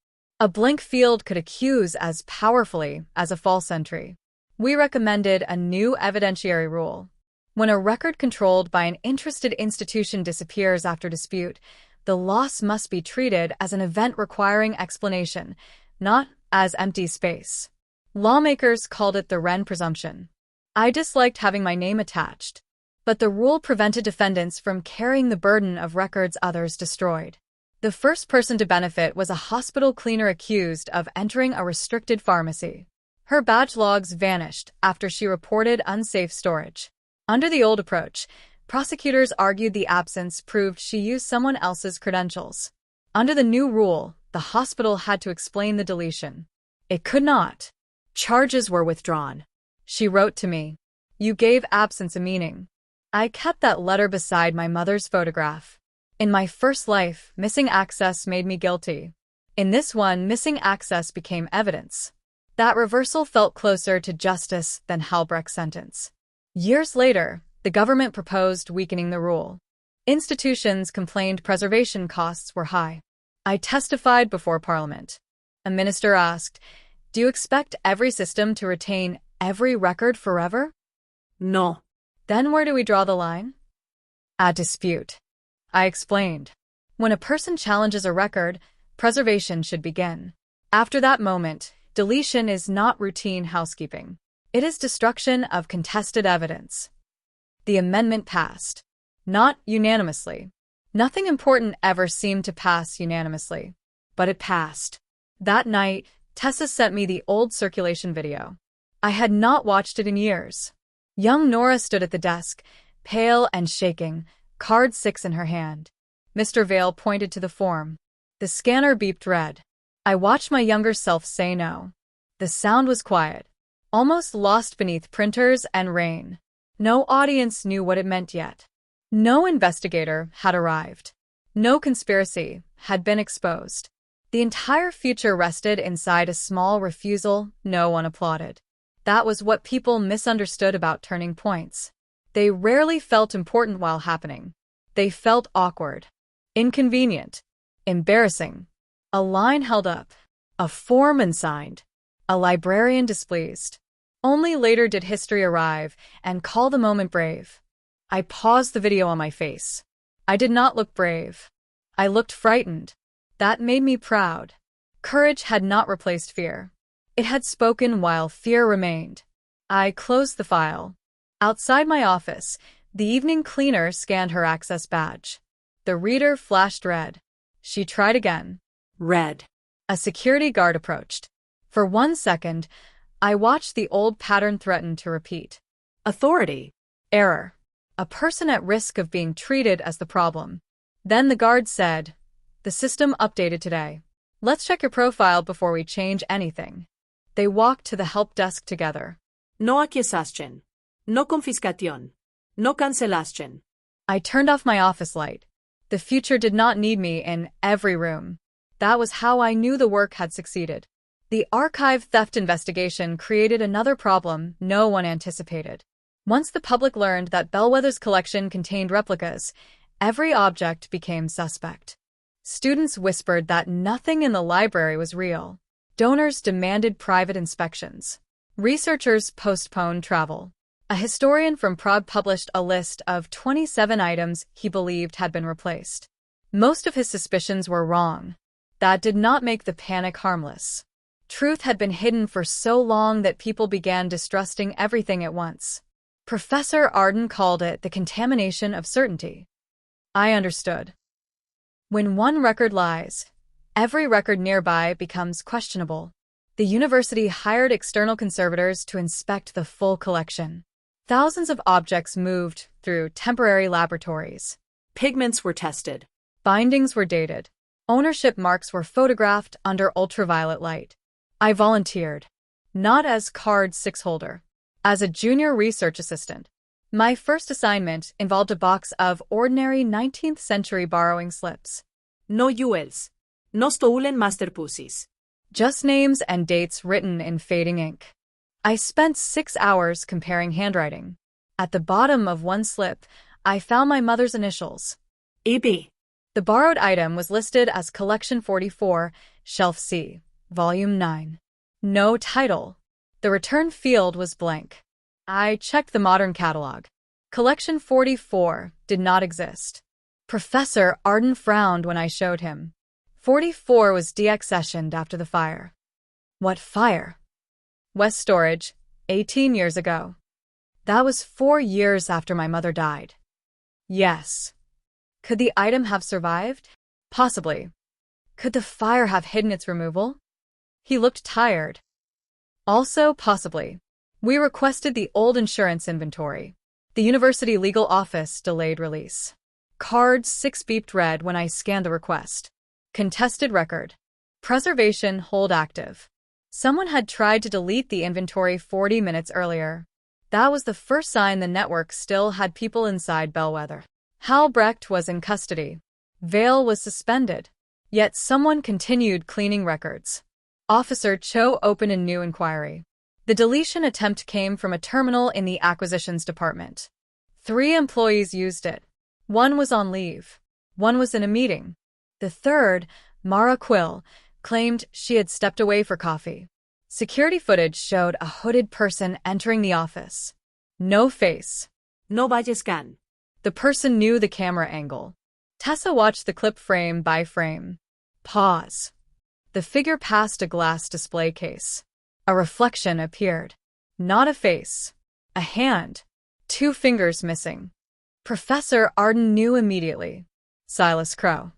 A blank field could accuse as powerfully as a false entry. We recommended a new evidentiary rule. When a record controlled by an interested institution disappears after dispute, the loss must be treated as an event requiring explanation, not as empty space. Lawmakers called it the Wren presumption. I disliked having my name attached, but the rule prevented defendants from carrying the burden of records others destroyed. The first person to benefit was a hospital cleaner accused of entering a restricted pharmacy. Her badge logs vanished after she reported unsafe storage. Under the old approach, prosecutors argued the absence proved she used someone else's credentials. Under the new rule, the hospital had to explain the deletion. It could not. Charges were withdrawn. She wrote to me. You gave absence a meaning. I kept that letter beside my mother's photograph. In my first life, missing access made me guilty. In this one, missing access became evidence. That reversal felt closer to justice than Halbrecht's sentence. Years later, the government proposed weakening the rule. Institutions complained preservation costs were high. I testified before Parliament. A minister asked, "Do you expect every system to retain every record forever?" No. Then where do we draw the line? At dispute. I explained. When a person challenges a record, preservation should begin. After that moment, deletion is not routine housekeeping. It is destruction of contested evidence. The amendment passed. Not unanimously. Nothing important ever seemed to pass unanimously. But it passed. That night, Tessa sent me the old circulation video. I had not watched it in years. Young Nora stood at the desk, pale and shaking, card 6 in her hand. Mr. Vale pointed to the form. The scanner beeped red. I watched my younger self say no. The sound was quiet, almost lost beneath printers and rain. No audience knew what it meant yet. No investigator had arrived. No conspiracy had been exposed. The entire future rested inside a small refusal no one applauded. That was what people misunderstood about turning points. They rarely felt important while happening. They felt awkward, inconvenient, embarrassing. A line held up, a form unsigned, a librarian displeased. Only later did history arrive and call the moment brave. I paused the video on my face. I did not look brave. I looked frightened. That made me proud. Courage had not replaced fear. It had spoken while fear remained. I closed the file. Outside my office, the evening cleaner scanned her access badge. The reader flashed red. She tried again. Red. A security guard approached. For 1 second, I watched the old pattern threaten to repeat. Authority. Error. A person at risk of being treated as the problem. Then the guard said, "The system updated today. Let's check your profile before we change anything." They walked to the help desk together. No accusación. No confiscación. No cancelación. I turned off my office light. The future did not need me in every room. That was how I knew the work had succeeded. The archive theft investigation created another problem no one anticipated. Once the public learned that Bellwether's collection contained replicas, every object became suspect. Students whispered that nothing in the library was real. Donors demanded private inspections. Researchers postponed travel. A historian from Prague published a list of 27 items he believed had been replaced. Most of his suspicions were wrong. That did not make the panic harmless. Truth had been hidden for so long that people began distrusting everything at once. Professor Arden called it the contamination of certainty. I understood. When one record lies, every record nearby becomes questionable. The university hired external conservators to inspect the full collection. Thousands of objects moved through temporary laboratories. Pigments were tested. Bindings were dated. Ownership marks were photographed under ultraviolet light. I volunteered, not as card 6 holder, as a junior research assistant. My first assignment involved a box of ordinary 19th century borrowing slips. No jewels. No stolen masterpieces. Just names and dates written in fading ink. I spent 6 hours comparing handwriting. At the bottom of one slip, I found my mother's initials. EB. The borrowed item was listed as Collection 44, Shelf C, Volume 9. No title. The return field was blank. I checked the modern catalog. Collection 44 did not exist. Professor Arden frowned when I showed him. 44 was deaccessioned after the fire. What fire? West Storage, 18 years ago. That was 4 years after my mother died. Yes. Could the item have survived? Possibly. Could the fire have hidden its removal? He looked tired. Also, possibly. We requested the old insurance inventory. The university legal office delayed release. Card 6 beeped red when I scanned the request. Contested record. Preservation hold active. Someone had tried to delete the inventory 40 minutes earlier. That was the first sign the network still had people inside Bellwether. Halbrecht was in custody. Vale was suspended. Yet someone continued cleaning records. Officer Cho opened a new inquiry. The deletion attempt came from a terminal in the acquisitions department. 3 employees used it. 1 was on leave. 1 was in a meeting. The third, Mara Quill, claimed she had stepped away for coffee. Security footage showed a hooded person entering the office. No face. No body scan. The person knew the camera angle. Tessa watched the clip frame by frame. Pause. The figure passed a glass display case. A reflection appeared. Not a face. A hand. 2 fingers missing. Professor Arden knew immediately. Silas Crow.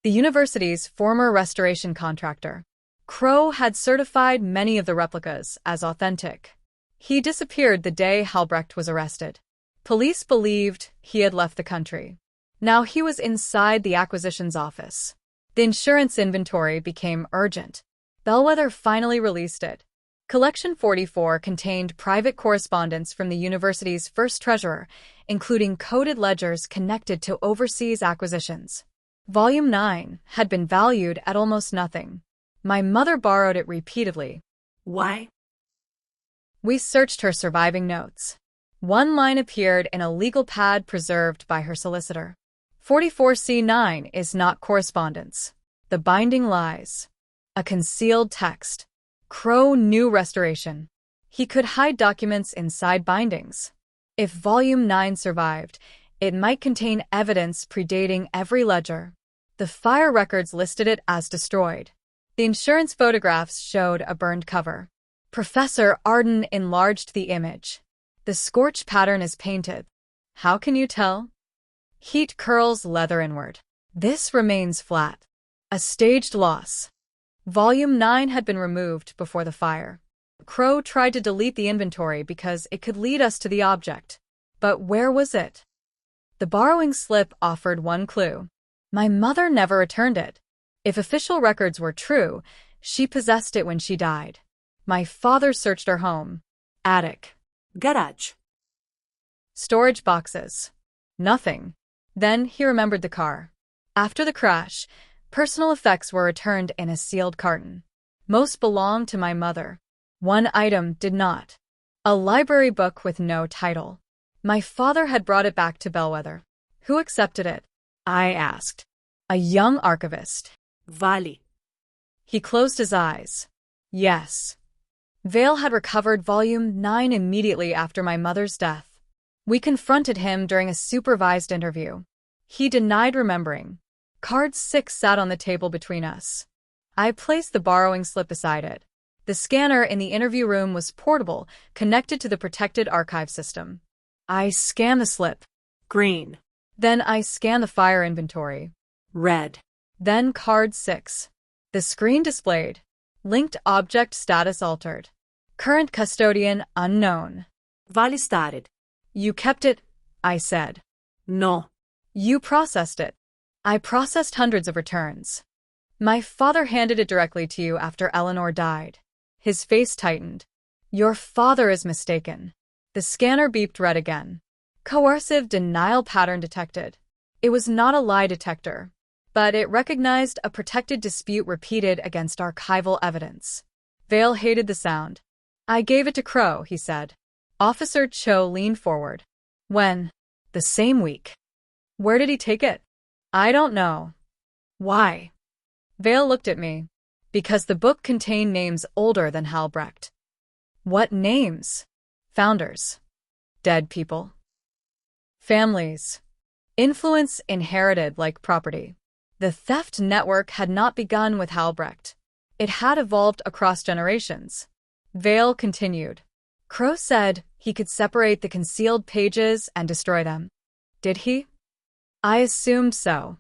The university's former restoration contractor. Crow had certified many of the replicas as authentic. He disappeared the day Halbrecht was arrested. Police believed he had left the country. Now he was inside the acquisitions office. The insurance inventory became urgent. Bellwether finally released it. Collection 44 contained private correspondence from the university's first treasurer, including coded ledgers connected to overseas acquisitions. Volume 9 had been valued at almost nothing. My mother borrowed it repeatedly. Why? We searched her surviving notes. One line appeared in a legal pad preserved by her solicitor. 44C9 is not correspondence. The binding lies. A concealed text. Crow knew restoration. He could hide documents inside bindings. If Volume 9 survived, it might contain evidence predating every ledger. The fire records listed it as destroyed. The insurance photographs showed a burned cover. Professor Arden enlarged the image. The scorch pattern is painted. How can you tell? Heat curls leather inward. This remains flat. A staged loss. Volume 9 had been removed before the fire. Crow tried to delete the inventory because it could lead us to the object. But where was it? The borrowing slip offered one clue. My mother never returned it. If official records were true, she possessed it when she died. My father searched her home. Attic. Garage. Storage boxes. Nothing. Then he remembered the car. After the crash, personal effects were returned in a sealed carton. Most belonged to my mother. One item did not. A library book with no title. My father had brought it back to Bellwether. Who accepted it? I asked. A young archivist. Valley. He closed his eyes. Yes. Vale had recovered Volume 9 immediately after my mother's death. We confronted him during a supervised interview. He denied remembering. Card 6 sat on the table between us. I placed the borrowing slip beside it. The scanner in the interview room was portable, connected to the protected archive system. I scanned the slip. Green. Then I scanned the fire inventory. Red. Then card 6. The screen displayed. Linked object status altered. Current custodian unknown. Vale started. You kept it, I said. No. You processed it. I processed hundreds of returns. My father handed it directly to you after Eleanor died. His face tightened. Your father is mistaken. The scanner beeped red again. Coercive denial pattern detected. It was not a lie detector, but it recognized a protected dispute repeated against archival evidence. Vale hated the sound. I gave it to Crow, he said. Officer Cho leaned forward. When? The same week. Where did he take it? I don't know. Why? Vale looked at me. Because the book contained names older than Halbrecht. What names? Founders. Dead people. Families. Influence inherited like property. The theft network had not begun with Halbrecht. It had evolved across generations. Vale continued. Crow said he could separate the concealed pages and destroy them. Did he? I assumed so.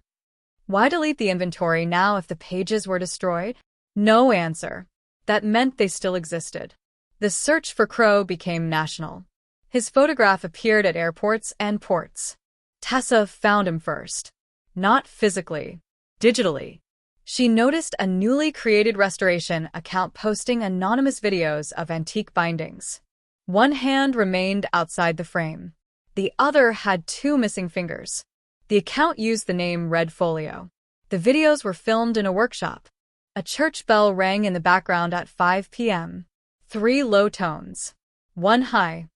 Why delete the inventory now if the pages were destroyed? No answer. That meant they still existed. The search for Crow became national. His photograph appeared at airports and ports. Tessa found him first. Not physically. Digitally. She noticed a newly created restoration account posting anonymous videos of antique bindings. One hand remained outside the frame. The other had 2 missing fingers. The account used the name Red Folio. The videos were filmed in a workshop. A church bell rang in the background at 5 p.m. 3 low tones. 1 high.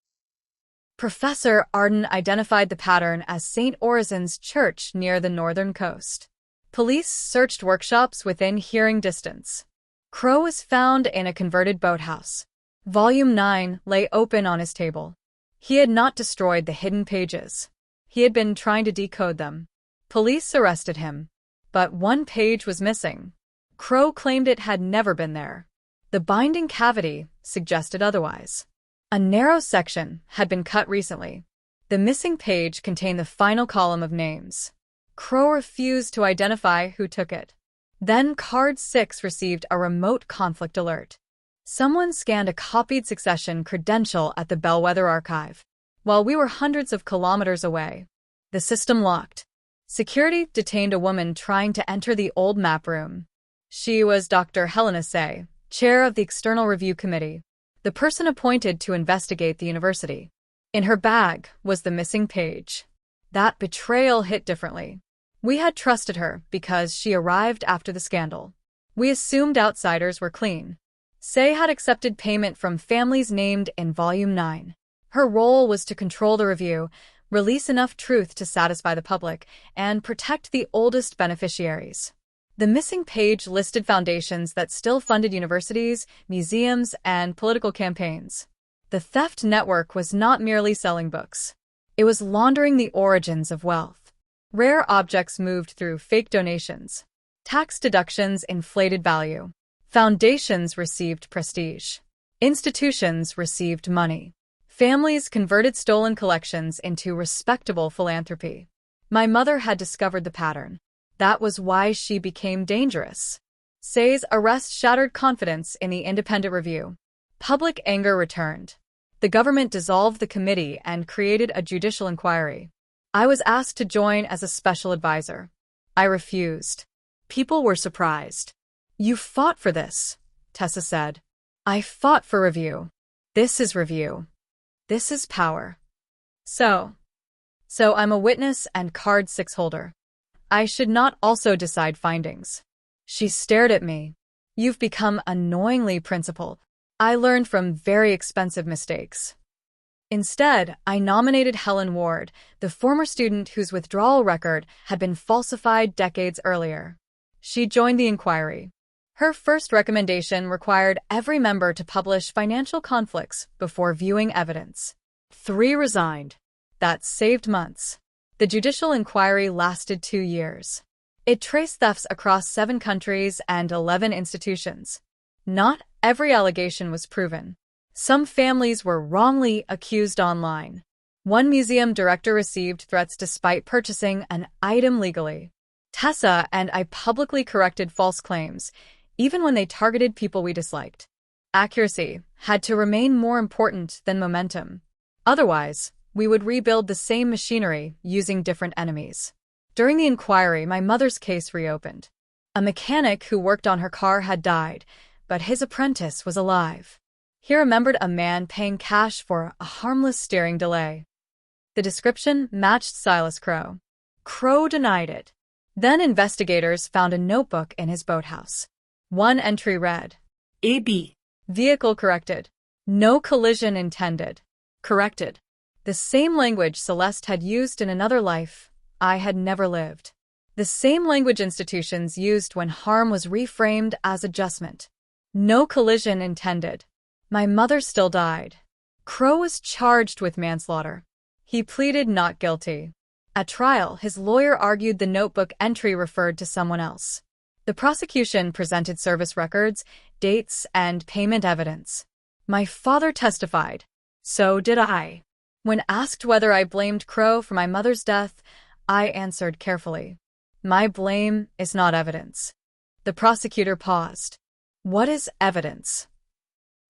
Professor Arden identified the pattern as St. Orizen's Church near the northern coast. Police searched workshops within hearing distance. Crow was found in a converted boathouse. Volume 9 lay open on his table. He had not destroyed the hidden pages. He had been trying to decode them. Police arrested him. But 1 page was missing. Crow claimed it had never been there. The binding cavity suggested otherwise. A narrow section had been cut recently. The missing page contained the final column of names. Crow refused to identify who took it. Then card 6 received a remote conflict alert. Someone scanned a copied succession credential at the Bellwether archive, while we were hundreds of kilometers away. The system locked. Security detained a woman trying to enter the old map room. She was Dr. Helena Say, chair of the External Review Committee, the person appointed to investigate the university. In her bag was the missing page. That betrayal hit differently. We had trusted her because she arrived after the scandal. We assumed outsiders were clean. Say had accepted payment from families named in Volume 9. Her role was to control the review, release enough truth to satisfy the public, and protect the oldest beneficiaries. The missing page listed foundations that still funded universities, museums, and political campaigns. The theft network was not merely selling books. It was laundering the origins of wealth. Rare objects moved through fake donations. Tax deductions inflated value. Foundations received prestige. Institutions received money. Families converted stolen collections into respectable philanthropy. My mother had discovered the pattern. That was why she became dangerous. Say's arrest shattered confidence in the independent review. Public anger returned. The government dissolved the committee and created a judicial inquiry. I was asked to join as a special advisor. I refused. People were surprised. You fought for this, Tessa said. I fought for review. This is review. This is power. So I'm a witness and card 6 holder. I should not also decide findings. She stared at me. You've become annoyingly principled. I learned from very expensive mistakes. Instead, I nominated Helen Ward, the former student whose withdrawal record had been falsified decades earlier. She joined the inquiry. Her first recommendation required every member to publish financial conflicts before viewing evidence. 3 resigned. That saved months. The judicial inquiry lasted 2 years. It traced thefts across 7 countries and 11 institutions. Not every allegation was proven. Some families were wrongly accused online. One museum director received threats despite purchasing an item legally. Tessa and I publicly corrected false claims, even when they targeted people we disliked. Accuracy had to remain more important than momentum. Otherwise, we would rebuild the same machinery using different enemies. During the inquiry, my mother's case reopened. A mechanic who worked on her car had died, but his apprentice was alive. He remembered a man paying cash for a harmless steering delay. The description matched Silas Crow. Crow denied it. Then investigators found a notebook in his boathouse. One entry read, AB. Vehicle corrected. No collision intended. Corrected. The same language Celeste had used in another life I had never lived. The same language institutions used when harm was reframed as adjustment. No collision intended. My mother still died. Crow was charged with manslaughter. He pleaded not guilty. At trial, his lawyer argued the notebook entry referred to someone else. The prosecution presented service records, dates, and payment evidence. My father testified. So did I. When asked whether I blamed Crow for my mother's death, I answered carefully. My blame is not evidence. The prosecutor paused. What is evidence?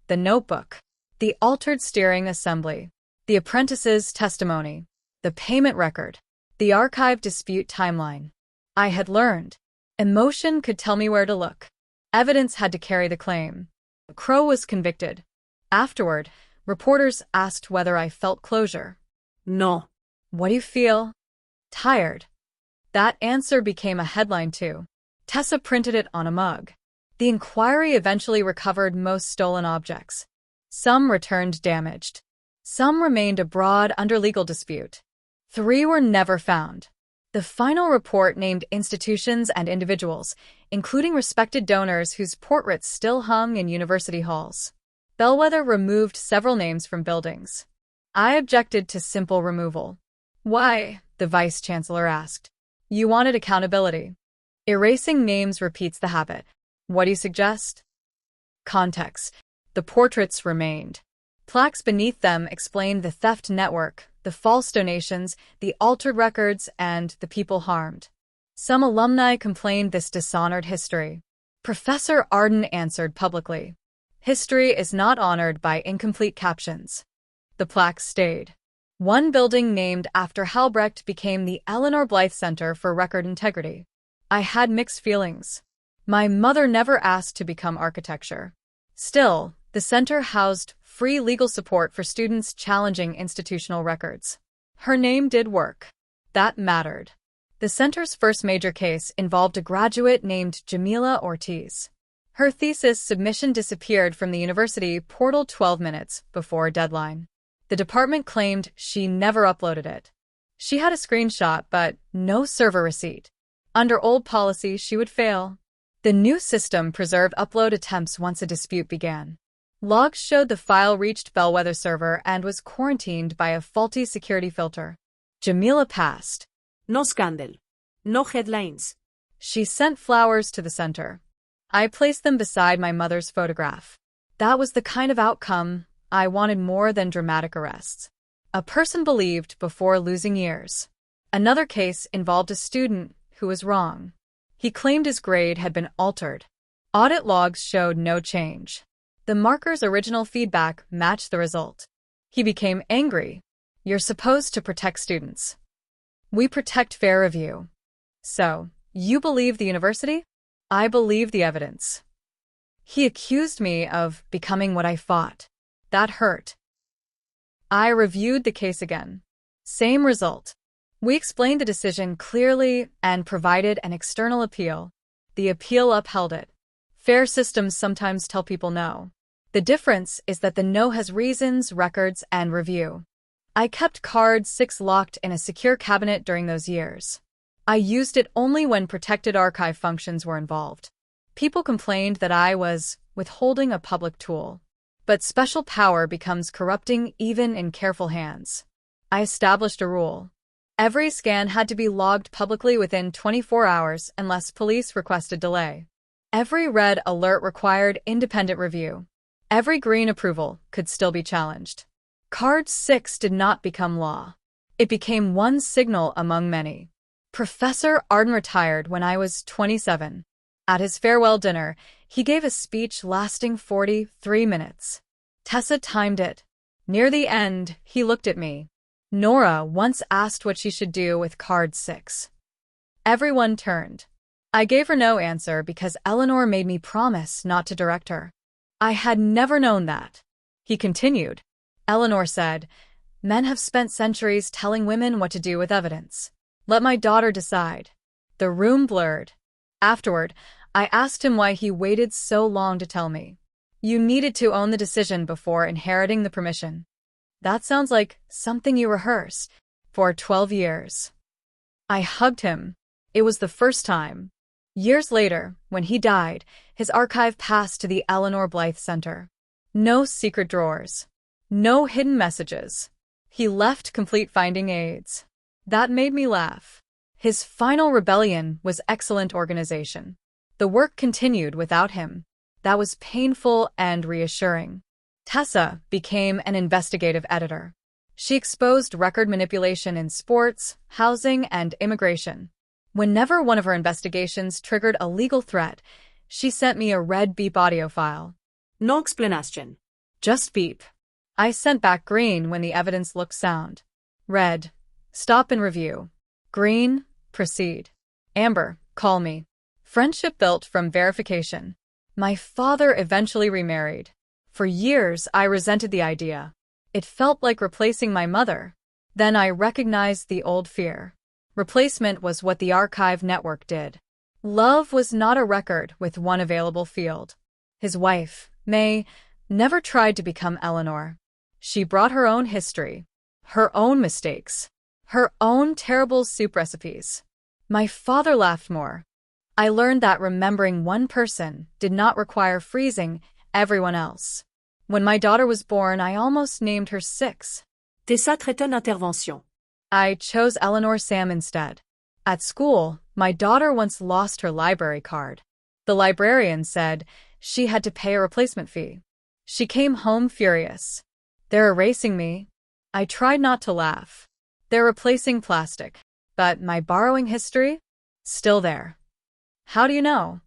The notebook, the altered steering assembly, the apprentice's testimony, the payment record, the archive dispute timeline. I had learned. Emotion could tell me where to look. Evidence had to carry the claim. Crow was convicted. Afterward, reporters asked whether I felt closure. No. What do you feel? Tired. That answer became a headline too. Tessa printed it on a mug. The inquiry eventually recovered most stolen objects. Some returned damaged. Some remained abroad under legal dispute. 3 were never found. The final report named institutions and individuals, including respected donors whose portraits still hung in university halls. Bellwether removed several names from buildings. I objected to simple removal. Why? The vice-chancellor asked. You wanted accountability. Erasing names repeats the habit. What do you suggest? Context. The portraits remained. Plaques beneath them explained the theft network, the false donations, the altered records, and the people harmed. Some alumni complained this dishonored history. Professor Arden answered publicly. History is not honored by incomplete captions. The plaques stayed. One building named after Halbrecht became the Eleanor Blythe Center for Record Integrity. I had mixed feelings. My mother never asked to become architecture. Still, the center housed free legal support for students challenging institutional records. Her name did work. That mattered. The center's first major case involved a graduate named Jamila Ortiz. Her thesis submission disappeared from the university portal 12 minutes before a deadline. The department claimed she never uploaded it. She had a screenshot, but no server receipt. Under old policy, she would fail. The new system preserved upload attempts once a dispute began. Logs showed the file reached Bellwether server and was quarantined by a faulty security filter. Jamila passed. No scandal. No headlines. She sent flowers to the center. I placed them beside my mother's photograph. That was the kind of outcome I wanted more than dramatic arrests. A person believed before losing years. Another case involved a student who was wrong. He claimed his grade had been altered. Audit logs showed no change. The marker's original feedback matched the result. He became angry. You're supposed to protect students. We protect fair review. So, you believe the university? I believe the evidence. He accused me of becoming what I fought. That hurt. I reviewed the case again. Same result. We explained the decision clearly and provided an external appeal. The appeal upheld it. Fair systems sometimes tell people no. The difference is that the no has reasons, records, and review. I kept card 6 locked in a secure cabinet during those years. I used it only when protected archive functions were involved. People complained that I was withholding a public tool. But special power becomes corrupting even in careful hands. I established a rule. Every scan had to be logged publicly within 24 hours unless police requested delay. Every red alert required independent review. Every green approval could still be challenged. Card 6 did not become law. It became one signal among many. Professor Arden retired when I was 27. At his farewell dinner, he gave a speech lasting 43 minutes. Tessa timed it. Near the end, he looked at me. Nora once asked what she should do with card 6. Everyone turned. I gave her no answer because Eleanor made me promise not to direct her. I had never known that. He continued. Eleanor said, "Men have spent centuries telling women what to do with evidence. Let my daughter decide." The room blurred. Afterward, I asked him why he waited so long to tell me. You needed to own the decision before inheriting the permission. That sounds like something you rehearsed for 12 years. I hugged him. It was the first time. Years later, when he died, his archive passed to the Eleanor Blythe Center. No secret drawers. No hidden messages. He left complete finding aids. That made me laugh. His final rebellion was excellent organization. The work continued without him. That was painful and reassuring. Tessa became an investigative editor. She exposed record manipulation in sports, housing, and immigration. Whenever one of her investigations triggered a legal threat, she sent me a red beep audio file. No explanation. Just beep. I sent back green when the evidence looked sound. Red, stop and review. Green, proceed. Amber, call me. Friendship built from verification. My father eventually remarried. For years, I resented the idea. It felt like replacing my mother. Then I recognized the old fear. Replacement was what the archive network did. Love was not a record with one available field. His wife, May, never tried to become Eleanor. She brought her own history, her own mistakes, her own terrible soup recipes. My father laughed more. I learned that remembering one person did not require freezing everyone else. When my daughter was born, I almost named her 6. Tessa traite une intervention. I chose Eleanor Sam instead. At school, my daughter once lost her library card. The librarian said she had to pay a replacement fee. She came home furious. They're erasing me. I tried not to laugh. They're replacing plastic. But my borrowing history? Still there. How do you know?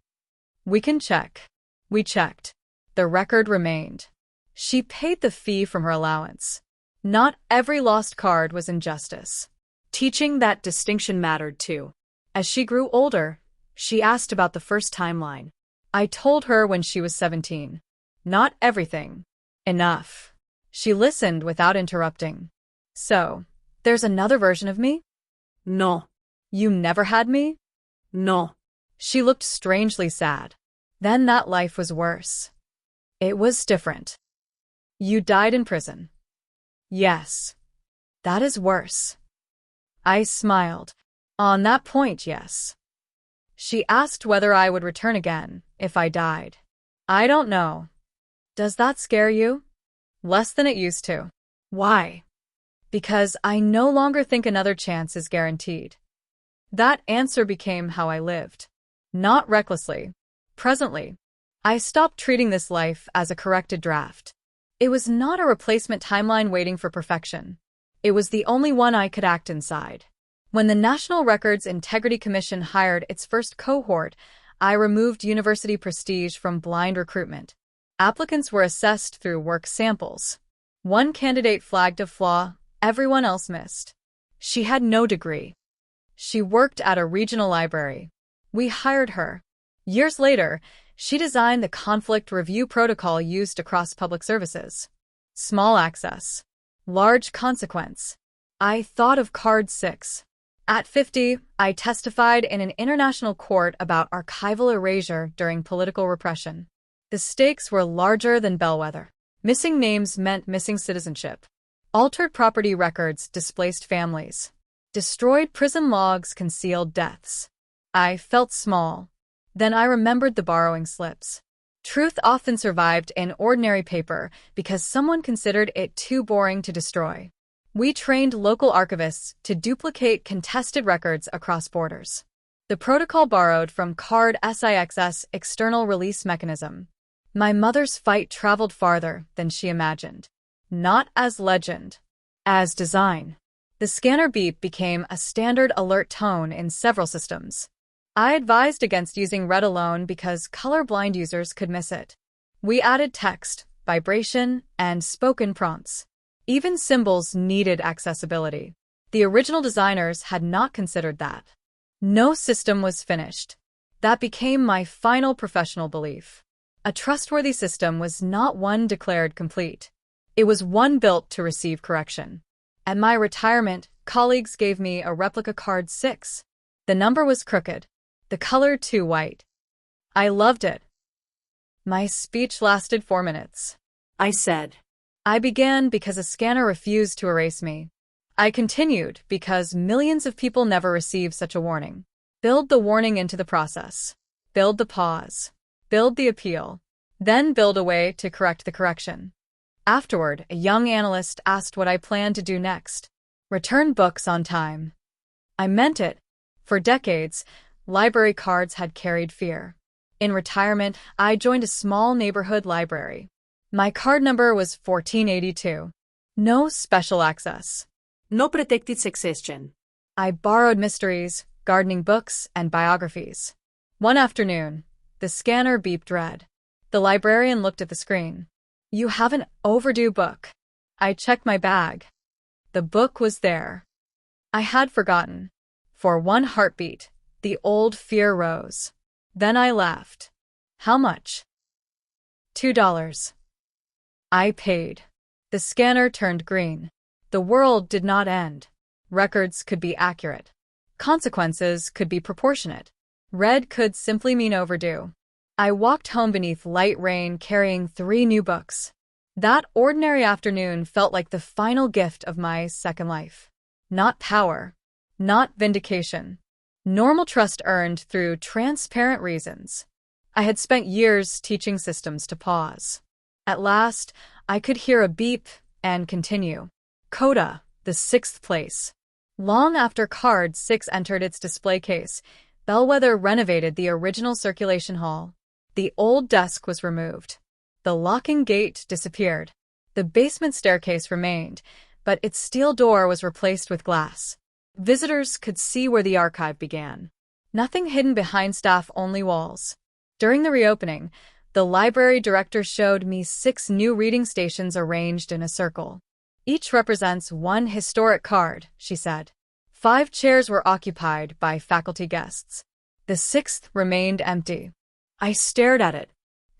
We can check. We checked. The record remained. She paid the fee from her allowance. Not every lost card was injustice. Teaching that distinction mattered too. As she grew older, she asked about the first timeline. I told her when she was 17. Not everything. Enough. She listened without interrupting. So, there's another version of me? No. You never had me? No. She looked strangely sad. Then that life was worse. It was different. You died in prison. Yes. That is worse. I smiled. On that point, yes. She asked whether I would return again if I died. I don't know. Does that scare you? Less than it used to. Why? Because I no longer think another chance is guaranteed. That answer became how I lived. Not recklessly. Presently. I stopped treating this life as a corrected draft. It was not a replacement timeline waiting for perfection. It was the only one I could act inside. When the National Records Integrity Commission hired its first cohort, I removed university prestige from blind recruitment. Applicants were assessed through work samples. One candidate flagged a flaw everyone else missed. She had no degree. She worked at a regional library. We hired her. Years later, she designed the conflict review protocol used across public services. Small access. Large consequence. I thought of card 6. At 50, I testified in an international court about archival erasure during political repression. The stakes were larger than bellwether. Missing names meant missing citizenship. Altered property records displaced families. Destroyed prison logs concealed deaths. I felt small. Then I remembered the borrowing slips. Truth often survived in ordinary paper because someone considered it too boring to destroy. We trained local archivists to duplicate contested records across borders. The protocol borrowed from Card SIX's external release mechanism. My mother's fight traveled farther than she imagined. Not as legend, as design. The scanner beep became a standard alert tone in several systems. I advised against using red alone because colorblind users could miss it. We added text, vibration, and spoken prompts. Even symbols needed accessibility. The original designers had not considered that. No system was finished. That became my final professional belief. A trustworthy system was not one declared complete. It was one built to receive correction. At my retirement, colleagues gave me a replica card 6. The number was crooked, the color too white. I loved it. My speech lasted 4 minutes. I said. I began because a scanner refused to erase me. I continued because millions of people never receive such a warning. Build the warning into the process. Build the pause. Build the appeal. Then build a way to correct the correction. Afterward, a young analyst asked what I planned to do next. Return books on time. I meant it. For decades, library cards had carried fear. In retirement, I joined a small neighborhood library. My card number was 1482. No special access. No protected succession. I borrowed mysteries, gardening books, and biographies. One afternoon, the scanner beeped red. The librarian looked at the screen. You have an overdue book. I checked my bag. The book was there. I had forgotten. For one heartbeat, the old fear rose. Then I laughed. How much? $2. I paid. The scanner turned green. The world did not end. Records could be accurate. Consequences could be proportionate. Red could simply mean overdue. I walked home beneath light rain carrying 3 new books. That ordinary afternoon felt like the final gift of my second life. Not power. Not vindication. Normal trust earned through transparent reasons. I had spent years teaching systems to pause. At last, I could hear a beep and continue. Coda, the 6th place. Long after card 6 entered its display case, Bellwether renovated the original circulation hall. The old desk was removed. The locking gate disappeared. The basement staircase remained, but its steel door was replaced with glass. Visitors could see where the archive began. Nothing hidden behind staff-only walls. During the reopening, the library director showed me 6 new reading stations arranged in a circle. Each represents one historic card, she said. 5 chairs were occupied by faculty guests. The 6th remained empty. I stared at it.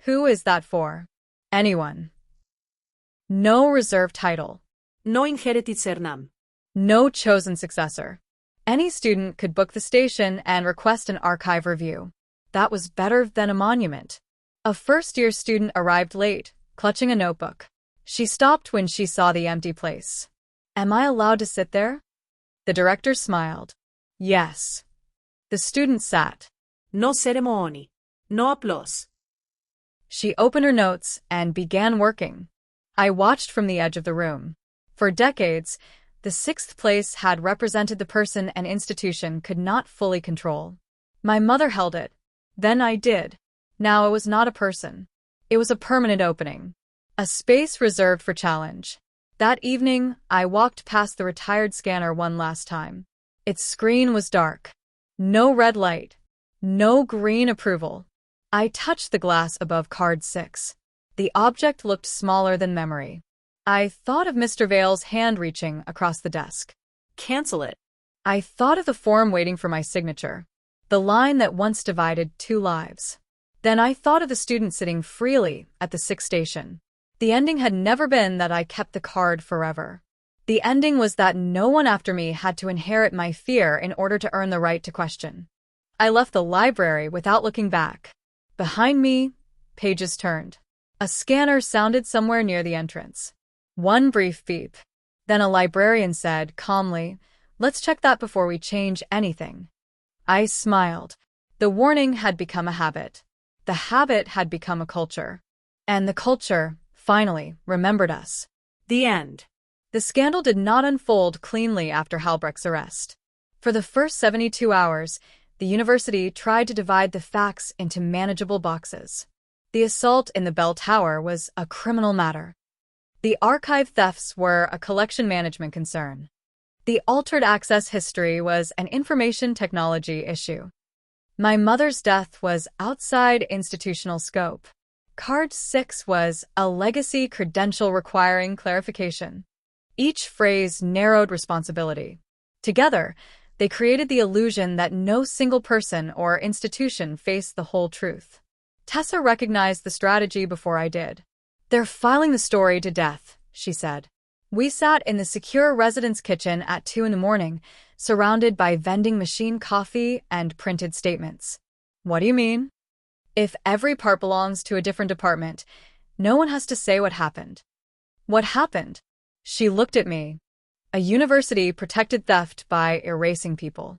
Who is that for? Anyone. No reserved title. No inherited surname. No chosen successor. Any student could book the station and request an archive review. That was better than a monument. A first-year student arrived late, clutching a notebook. She stopped when she saw the empty place. Am I allowed to sit there? The director smiled. Yes. The student sat. No ceremony. No applause. She opened her notes and began working. I watched from the edge of the room. For decades, the 6th place had represented the person an institution could not fully control. My mother held it. Then I did. Now it was not a person. It was a permanent opening. A space reserved for challenge. That evening, I walked past the retired scanner one last time. Its screen was dark. No red light. No green approval. I touched the glass above card 6. The object looked smaller than memory. I thought of Mr. Vale's hand reaching across the desk. Cancel it. I thought of the form waiting for my signature. The line that once divided 2 lives. Then I thought of the student sitting freely at the 6th station. The ending had never been that I kept the card forever. The ending was that no one after me had to inherit my fear in order to earn the right to question. I left the library without looking back. Behind me, pages turned. A scanner sounded somewhere near the entrance. One brief beep. Then a librarian said calmly, "Let's check that before we change anything." I smiled. The warning had become a habit. The habit had become a culture. And the culture, finally, remembered us. The end. The scandal did not unfold cleanly after Halbrecht's arrest. For the first 72 hours, the university tried to divide the facts into manageable boxes. The assault in the bell tower was a criminal matter. The archive thefts were a collection management concern. The altered access history was an information technology issue. My mother's death was outside institutional scope. Card 6 was a legacy credential requiring clarification. Each phrase narrowed responsibility. Together, they created the illusion that no single person or institution faced the whole truth. Tessa recognized the strategy before I did. "They're filing the story to death," she said. We sat in the secure residence kitchen at 2 a.m, surrounded by vending machine coffee and printed statements. "What do you mean?" "If every part belongs to a different department, no one has to say what happened." "What happened?" She looked at me. "A university protected theft by erasing people."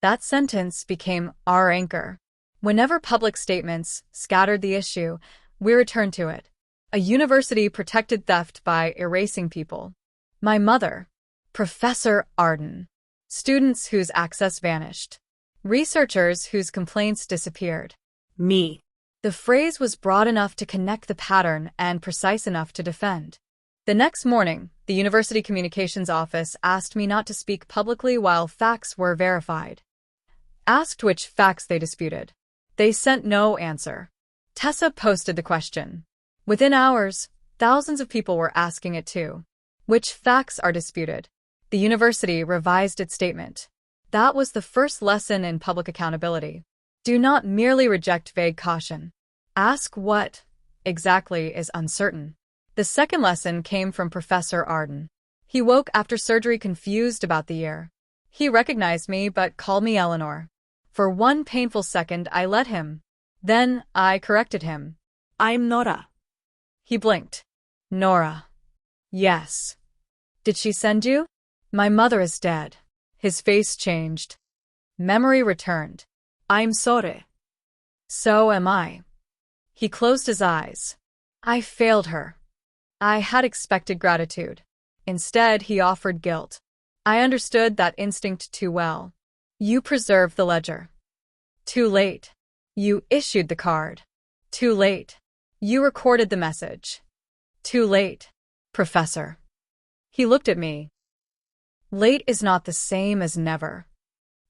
That sentence became our anchor. Whenever public statements scattered the issue, we returned to it. A university protected theft by erasing people. My mother. Professor Arden. Students whose access vanished. Researchers whose complaints disappeared. Me. The phrase was broad enough to connect the pattern and precise enough to defend. The next morning, the University Communications Office asked me not to speak publicly while facts were verified. Asked which facts they disputed. They sent no answer. Tessa posted the question. Within hours, thousands of people were asking it too. Which facts are disputed? The university revised its statement. That was the first lesson in public accountability. Do not merely reject vague caution. Ask what exactly is uncertain. The second lesson came from Professor Arden. He woke after surgery confused about the year. He recognized me but called me Eleanor. For one painful second I let him. Then I corrected him. "I'm Nora." He blinked. "Nora." "Yes." "Did she send you?" "My mother is dead." His face changed. Memory returned. "I'm sorry." "So am I." He closed his eyes. I failed her. I had expected gratitude. Instead, he offered guilt. I understood that instinct too well. "You preserved the ledger." "Too late." "You issued the card." "Too late." "You recorded the message." "Too late." "Professor." He looked at me. Late is not the same as never.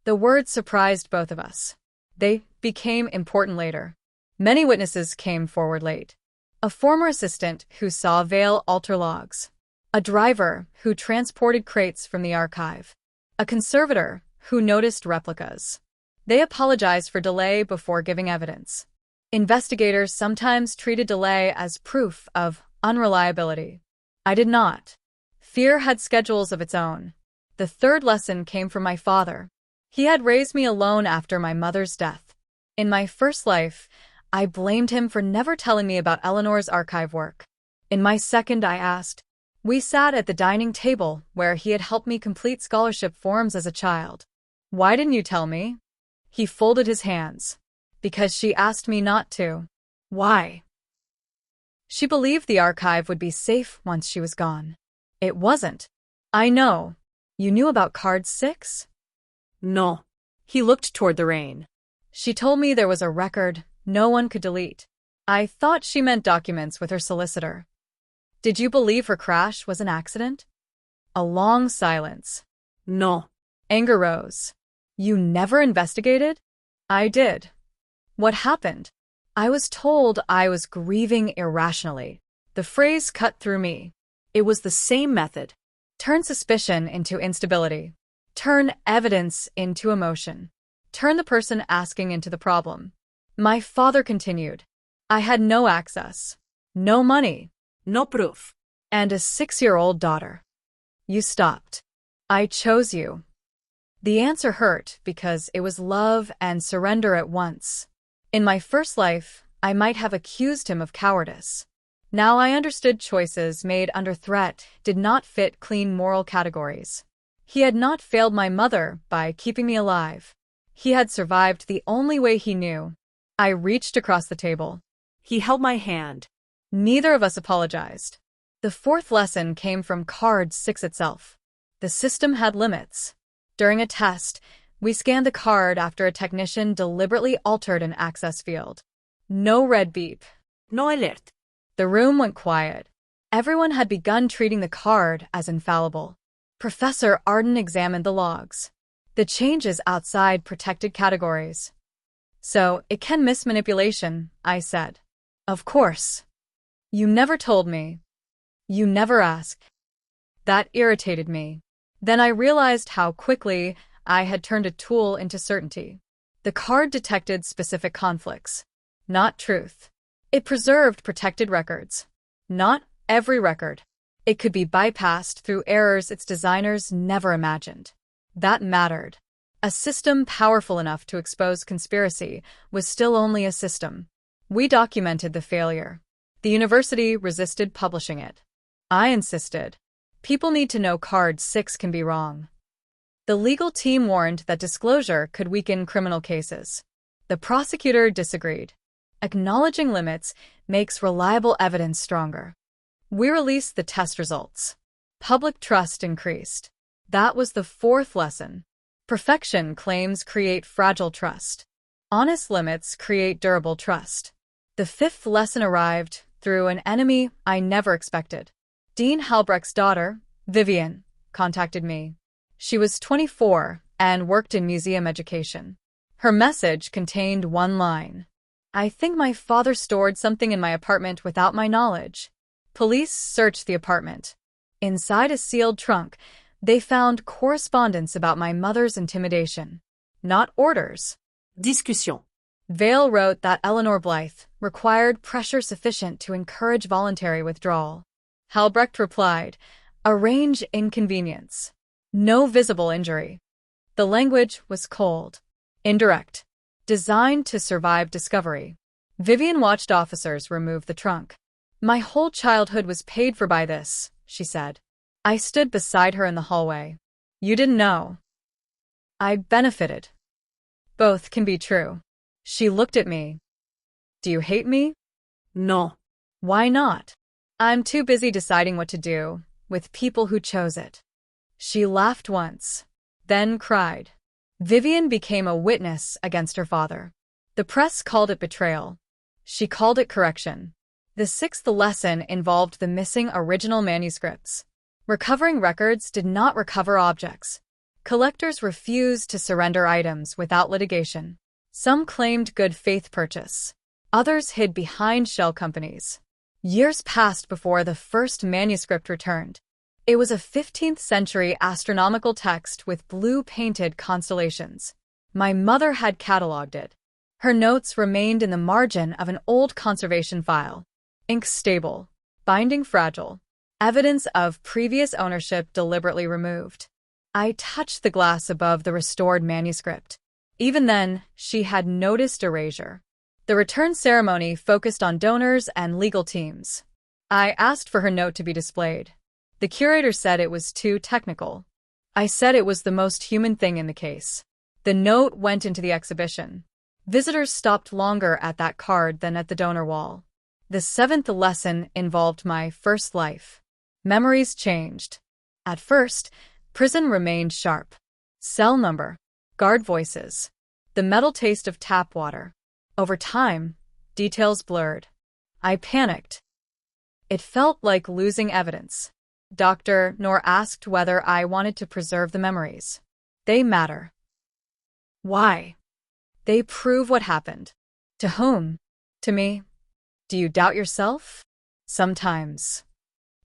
The word surprised both of us. They became important later. Many witnesses came forward late. A former assistant who saw Vale alter logs. A driver who transported crates from the archive. A conservator who noticed replicas. They apologized for delay before giving evidence. Investigators sometimes treated delay as proof of unreliability. I did not. Fear had schedules of its own. The third lesson came from my father. He had raised me alone after my mother's death. In my first life, I blamed him for never telling me about Eleanor's archive work. In my second, I asked. We sat at the dining table where he had helped me complete scholarship forms as a child. "Why didn't you tell me?" He folded his hands. "Because she asked me not to." "Why?" "She believed the archive would be safe once she was gone." "It wasn't." "I know. You knew about card 6? No." He looked toward the rain. "She told me there was a record no one could delete." I thought she meant documents with her solicitor. "Did you believe her crash was an accident?" A long silence. No. Anger rose. "You never investigated?" "I did." "What happened?" "I was told I was grieving irrationally." The phrase cut through me. It was the same method. Turn suspicion into instability. Turn evidence into emotion. Turn the person asking into the problem. My father continued. "I had no access. No money. No proof. And a 6-year-old daughter. You stopped. I chose you." The answer hurt because it was love and surrender at once. In my first life, I might have accused him of cowardice. Now I understood choices made under threat did not fit clean moral categories. He had not failed my mother by keeping me alive. He had survived the only way he knew. I reached across the table. He held my hand. Neither of us apologized. The fourth lesson came from card 6 itself. The system had limits. During a test, We scanned the card after a technician deliberately altered an access field. No red beep. No alert. The room went quiet. Everyone had begun treating the card as infallible. Professor Arden examined the logs. The changes outside protected categories. So, it can miss manipulation, I said. Of course. You never told me. You never asked. That irritated me. Then I realized how quickly I had turned a tool into certainty. The card detected specific conflicts, not truth. It preserved protected records. Not every record. It could be bypassed through errors its designers never imagined. That mattered. A system powerful enough to expose conspiracy was still only a system. We documented the failure. The university resisted publishing it. I insisted. People need to know card 6 can be wrong. The legal team warned that disclosure could weaken criminal cases. The prosecutor disagreed. Acknowledging limits makes reliable evidence stronger. We released the test results. Public trust increased. That was the 4th lesson. Perfection claims create fragile trust. Honest limits create durable trust. The 5th lesson arrived through an enemy I never expected. Dean Halbrecht's daughter, Vivian, contacted me. She was 24 and worked in museum education. Her message contained one line. I think my father stored something in my apartment without my knowledge. Police searched the apartment. Inside a sealed trunk, they found correspondence about my mother's intimidation, not orders. Discussion. Vale wrote that Eleanor Blythe required pressure sufficient to encourage voluntary withdrawal. Halbrecht replied, arrange inconvenience. No visible injury. The language was cold, indirect, designed to survive discovery. Vivian watched officers remove the trunk. My whole childhood was paid for by this, she said. I stood beside her in the hallway. You didn't know. I benefited. Both can be true. She looked at me. Do you hate me? No. Why not? I'm too busy deciding what to do with people who chose it. She laughed once, then cried. Vivian became a witness against her father. The press called it betrayal. She called it correction. The 6th lesson involved the missing original manuscripts. Recovering records did not recover objects. Collectors refused to surrender items without litigation. Some claimed good faith purchase. Others hid behind shell companies. Years passed before the first manuscript returned. It was a 15th century astronomical text with blue-painted constellations. My mother had catalogued it. Her notes remained in the margin of an old conservation file. Ink stable, binding fragile, evidence of previous ownership deliberately removed. I touched the glass above the restored manuscript. Even then, she had noticed erasure. The return ceremony focused on donors and legal teams. I asked for her note to be displayed. The curator said it was too technical. I said it was the most human thing in the case. The note went into the exhibition. Visitors stopped longer at that card than at the donor wall. The 7th lesson involved my first life. Memories changed. At first, prison remained sharp. Cell number, guard voices, the metal taste of tap water. Over time, details blurred. I panicked. It felt like losing evidence. Dr. Noor asked whether I wanted to preserve the memories. They matter. Why? They prove what happened. To whom? To me. Do you doubt yourself? Sometimes.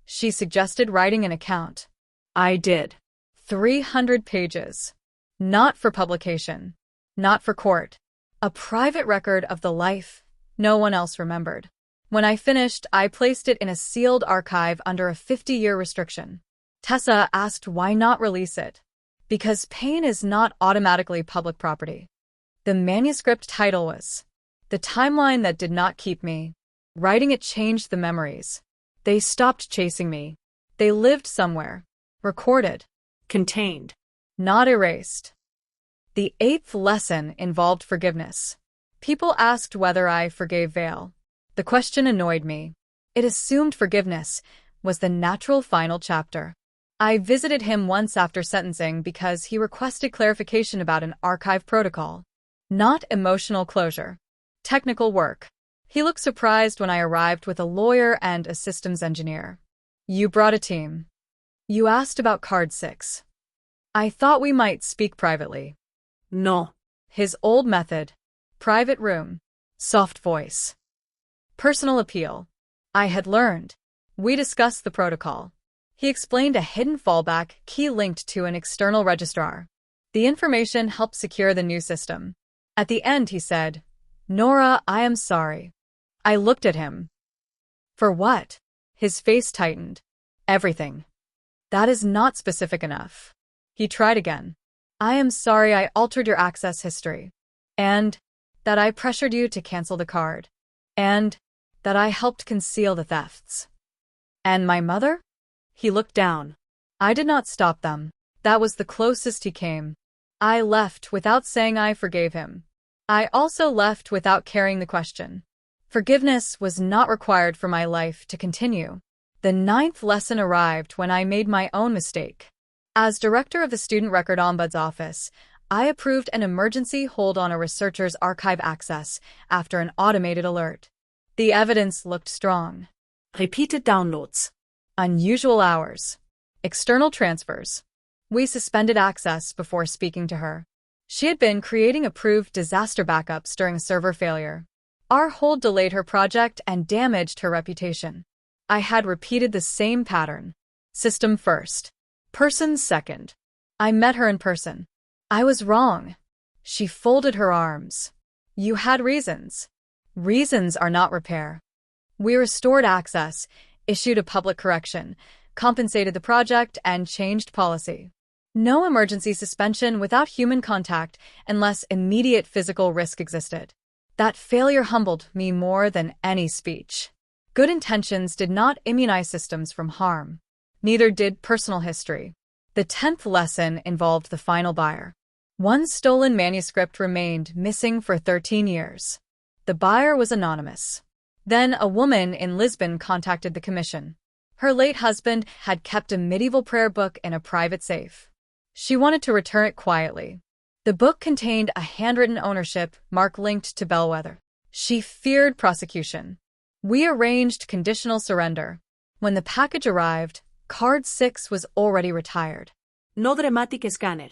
She suggested writing an account. I did. 300 pages. Not for publication. Not for court. A private record of the life no one else remembered. When I finished, I placed it in a sealed archive under a 50-year restriction. Tessa asked why not release it. Because pain is not automatically public property. The manuscript title was The Timeline That Did Not Keep Me. Writing it changed the memories. They stopped chasing me. They lived somewhere. Recorded. Contained. Not erased. The 8th lesson involved forgiveness. People asked whether I forgave Vale. The question annoyed me. It assumed forgiveness was the natural final chapter. I visited him once after sentencing because he requested clarification about an archive protocol. Not emotional closure. Technical work. He looked surprised when I arrived with a lawyer and a systems engineer. You brought a team. You asked about card 6. I thought we might speak privately. No. His old method. Private room. Soft voice. Personal appeal. I had learned. We discussed the protocol. He explained a hidden fallback key linked to an external registrar. The information helped secure the new system. At the end he said, Nora, I am sorry. I looked at him. For what? His face tightened. Everything. That is not specific enough. He tried again. I am sorry I altered your access history. And that I pressured you to cancel the card. And that I helped conceal the thefts. And my mother? He looked down. I did not stop them. That was the closest he came. I left without saying I forgave him. I also left without carrying the question. Forgiveness was not required for my life to continue. The 9th lesson arrived when I made my own mistake. As director of the Student Record Ombuds Office, I approved an emergency hold on a researcher's archive access after an automated alert. The evidence looked strong. Repeated downloads. Unusual hours. External transfers. We suspended access before speaking to her. She had been creating approved disaster backups during a server failure. Our hold delayed her project and damaged her reputation. I had repeated the same pattern. System first. Person second. I met her in person. I was wrong. She folded her arms. You had reasons. Reasons are not repair. We restored access, issued a public correction, compensated the project, and changed policy. No emergency suspension without human contact unless immediate physical risk existed. That failure humbled me more than any speech. Good intentions did not immunize systems from harm. Neither did personal history. The 10th lesson involved the final buyer. One stolen manuscript remained missing for 13 years. The buyer was anonymous. Then a woman in Lisbon contacted the commission. Her late husband had kept a medieval prayer book in a private safe. She wanted to return it quietly. The book contained a handwritten ownership mark linked to Bellwether. She feared prosecution. We arranged conditional surrender. When the package arrived, card 6 was already retired. No dramatic scanner.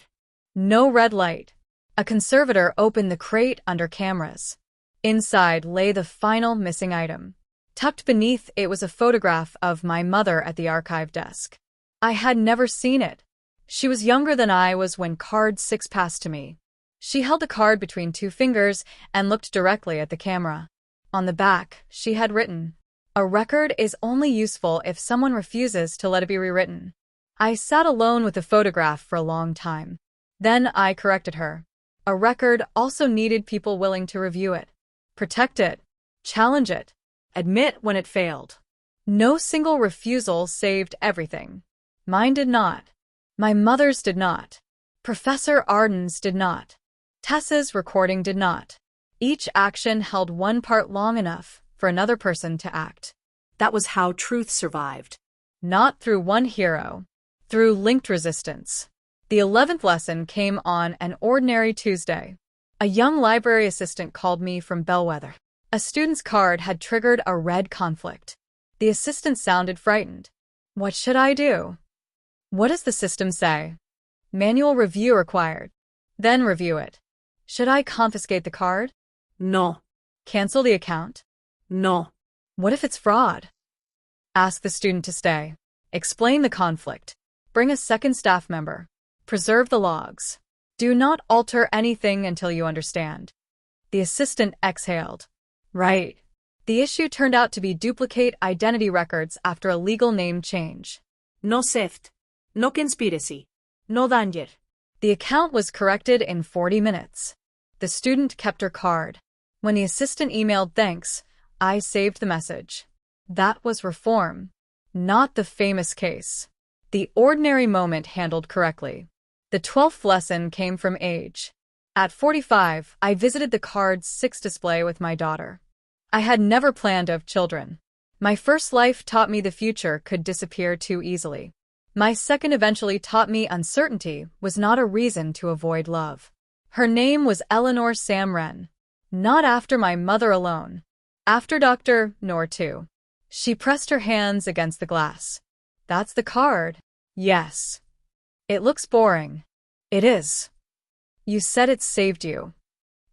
No red light. A conservator opened the crate under cameras. Inside lay the final missing item. Tucked beneath it was a photograph of my mother at the archive desk. I had never seen it. She was younger than I was when card 6 passed to me. She held the card between 2 fingers and looked directly at the camera. On the back, she had written, "A record is only useful if someone refuses to let it be rewritten." I sat alone with the photograph for a long time. Then I corrected her. A record also needed people willing to review it, protect it, challenge it, admit when it failed. No single refusal saved everything. Mine did not. My mother's did not. Professor Arden's did not. Tessa's recording did not. Each action held one part long enough for another person to act. That was how truth survived. Not through one hero, through linked resistance. The 11th lesson came on an ordinary Tuesday. A young library assistant called me from Bellwether. A student's card had triggered a red conflict. The assistant sounded frightened. What should I do? What does the system say? Manual review required. Then review it. Should I confiscate the card? No. Cancel the account? No. What if it's fraud? Ask the student to stay. Explain the conflict. Bring a second staff member. Preserve the logs. Do not alter anything until you understand. The assistant exhaled. Right. The issue turned out to be duplicate identity records after a legal name change. No theft. No conspiracy. No danger. The account was corrected in 40 minutes. The student kept her card. When the assistant emailed thanks, I saved the message. That was reform. Not the famous case. The ordinary moment handled correctly. The 12th lesson came from age. At 45, I visited the card 6 display with my daughter. I had never planned to have children. My first life taught me the future could disappear too easily. My second eventually taught me uncertainty was not a reason to avoid love. Her name was Eleanor Samren. Not after my mother alone. After Dr. Noor too. She pressed her hands against the glass. That's the card. Yes. It looks boring. It is. You said it saved you.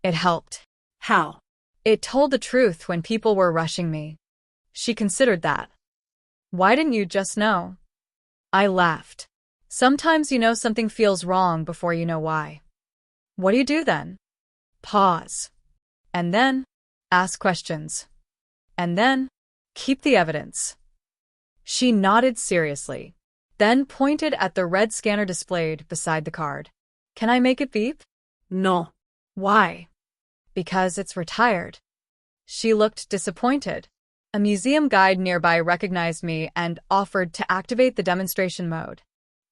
It helped. How? It told the truth when people were rushing me. She considered that. Why didn't you just know? I laughed. Sometimes you know something feels wrong before you know why. What do you do then? Pause. And then, ask questions. And then, keep the evidence. She nodded seriously, then pointed at the red scanner displayed beside the card. Can I make it beep? No. Why? Because it's retired. She looked disappointed. A museum guide nearby recognized me and offered to activate the demonstration mode.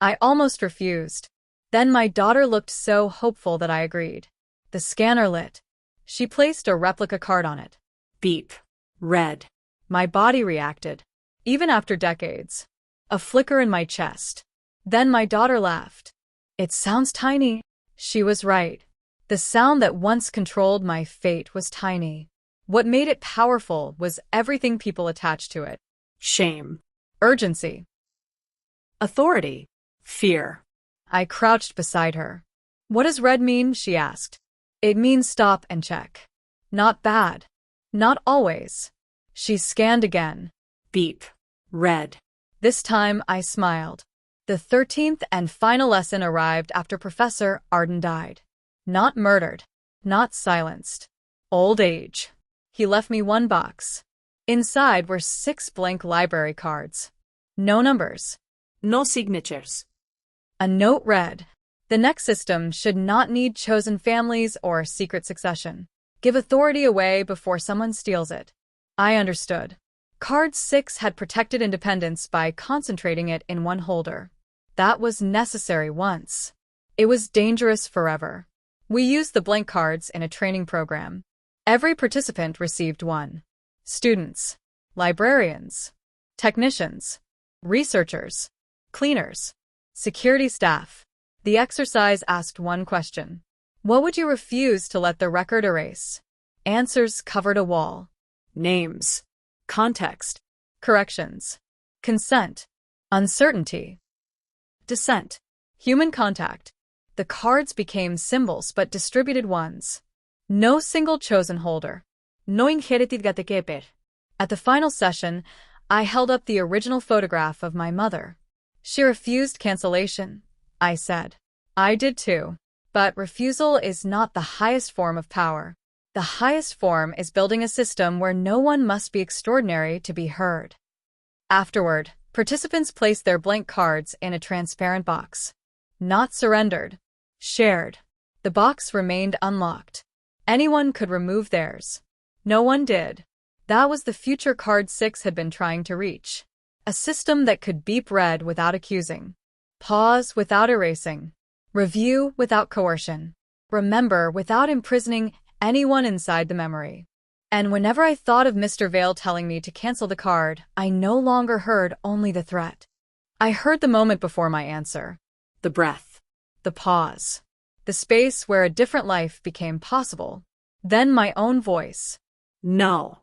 I almost refused. Then my daughter looked so hopeful that I agreed. The scanner lit. She placed a replica card on it. Beep. Red. My body reacted, even after decades. A flicker in my chest. Then my daughter laughed. It sounds tiny. She was right. The sound that once controlled my fate was tiny. What made it powerful was everything people attached to it. Shame. Urgency. Authority. Fear. I crouched beside her. What does red mean? She asked. It means stop and check. Not bad. Not always. She scanned again. Beep. Red. This time I smiled. The 13th and final lesson arrived after Professor Arden died. Not murdered. Not silenced. Old age. He left me one box. Inside were 6 blank library cards. No numbers. No signatures. A note read, the next system should not need chosen families or secret succession. Give authority away before someone steals it. I understood. Card 6 had protected independence by concentrating it in one holder. That was necessary once. It was dangerous forever. We used the blank cards in a training program. Every participant received one. Students, librarians, technicians, researchers, cleaners, security staff. The exercise asked one question. What would you refuse to let the record erase? Answers covered a wall. Names. Context. Corrections. Consent. Uncertainty. Dissent. Human contact. The cards became symbols but distributed ones. No single chosen holder. No inherited reccaped. At the final session, I held up the original photograph of my mother. She refused cancellation, I said. I did too. But refusal is not the highest form of power. The highest form is building a system where no one must be extraordinary to be heard. Afterward, participants placed their blank cards in a transparent box. Not surrendered. Shared. The box remained unlocked. Anyone could remove theirs. No one did. That was the future Card 6 had been trying to reach. A system that could beep red without accusing. Pause without erasing. Review without coercion. Remember without imprisoning anyone inside the memory. And whenever I thought of Mr. Vale telling me to cancel the card, I no longer heard only the threat. I heard the moment before my answer. The breath. The pause. The space where a different life became possible. Then my own voice. No.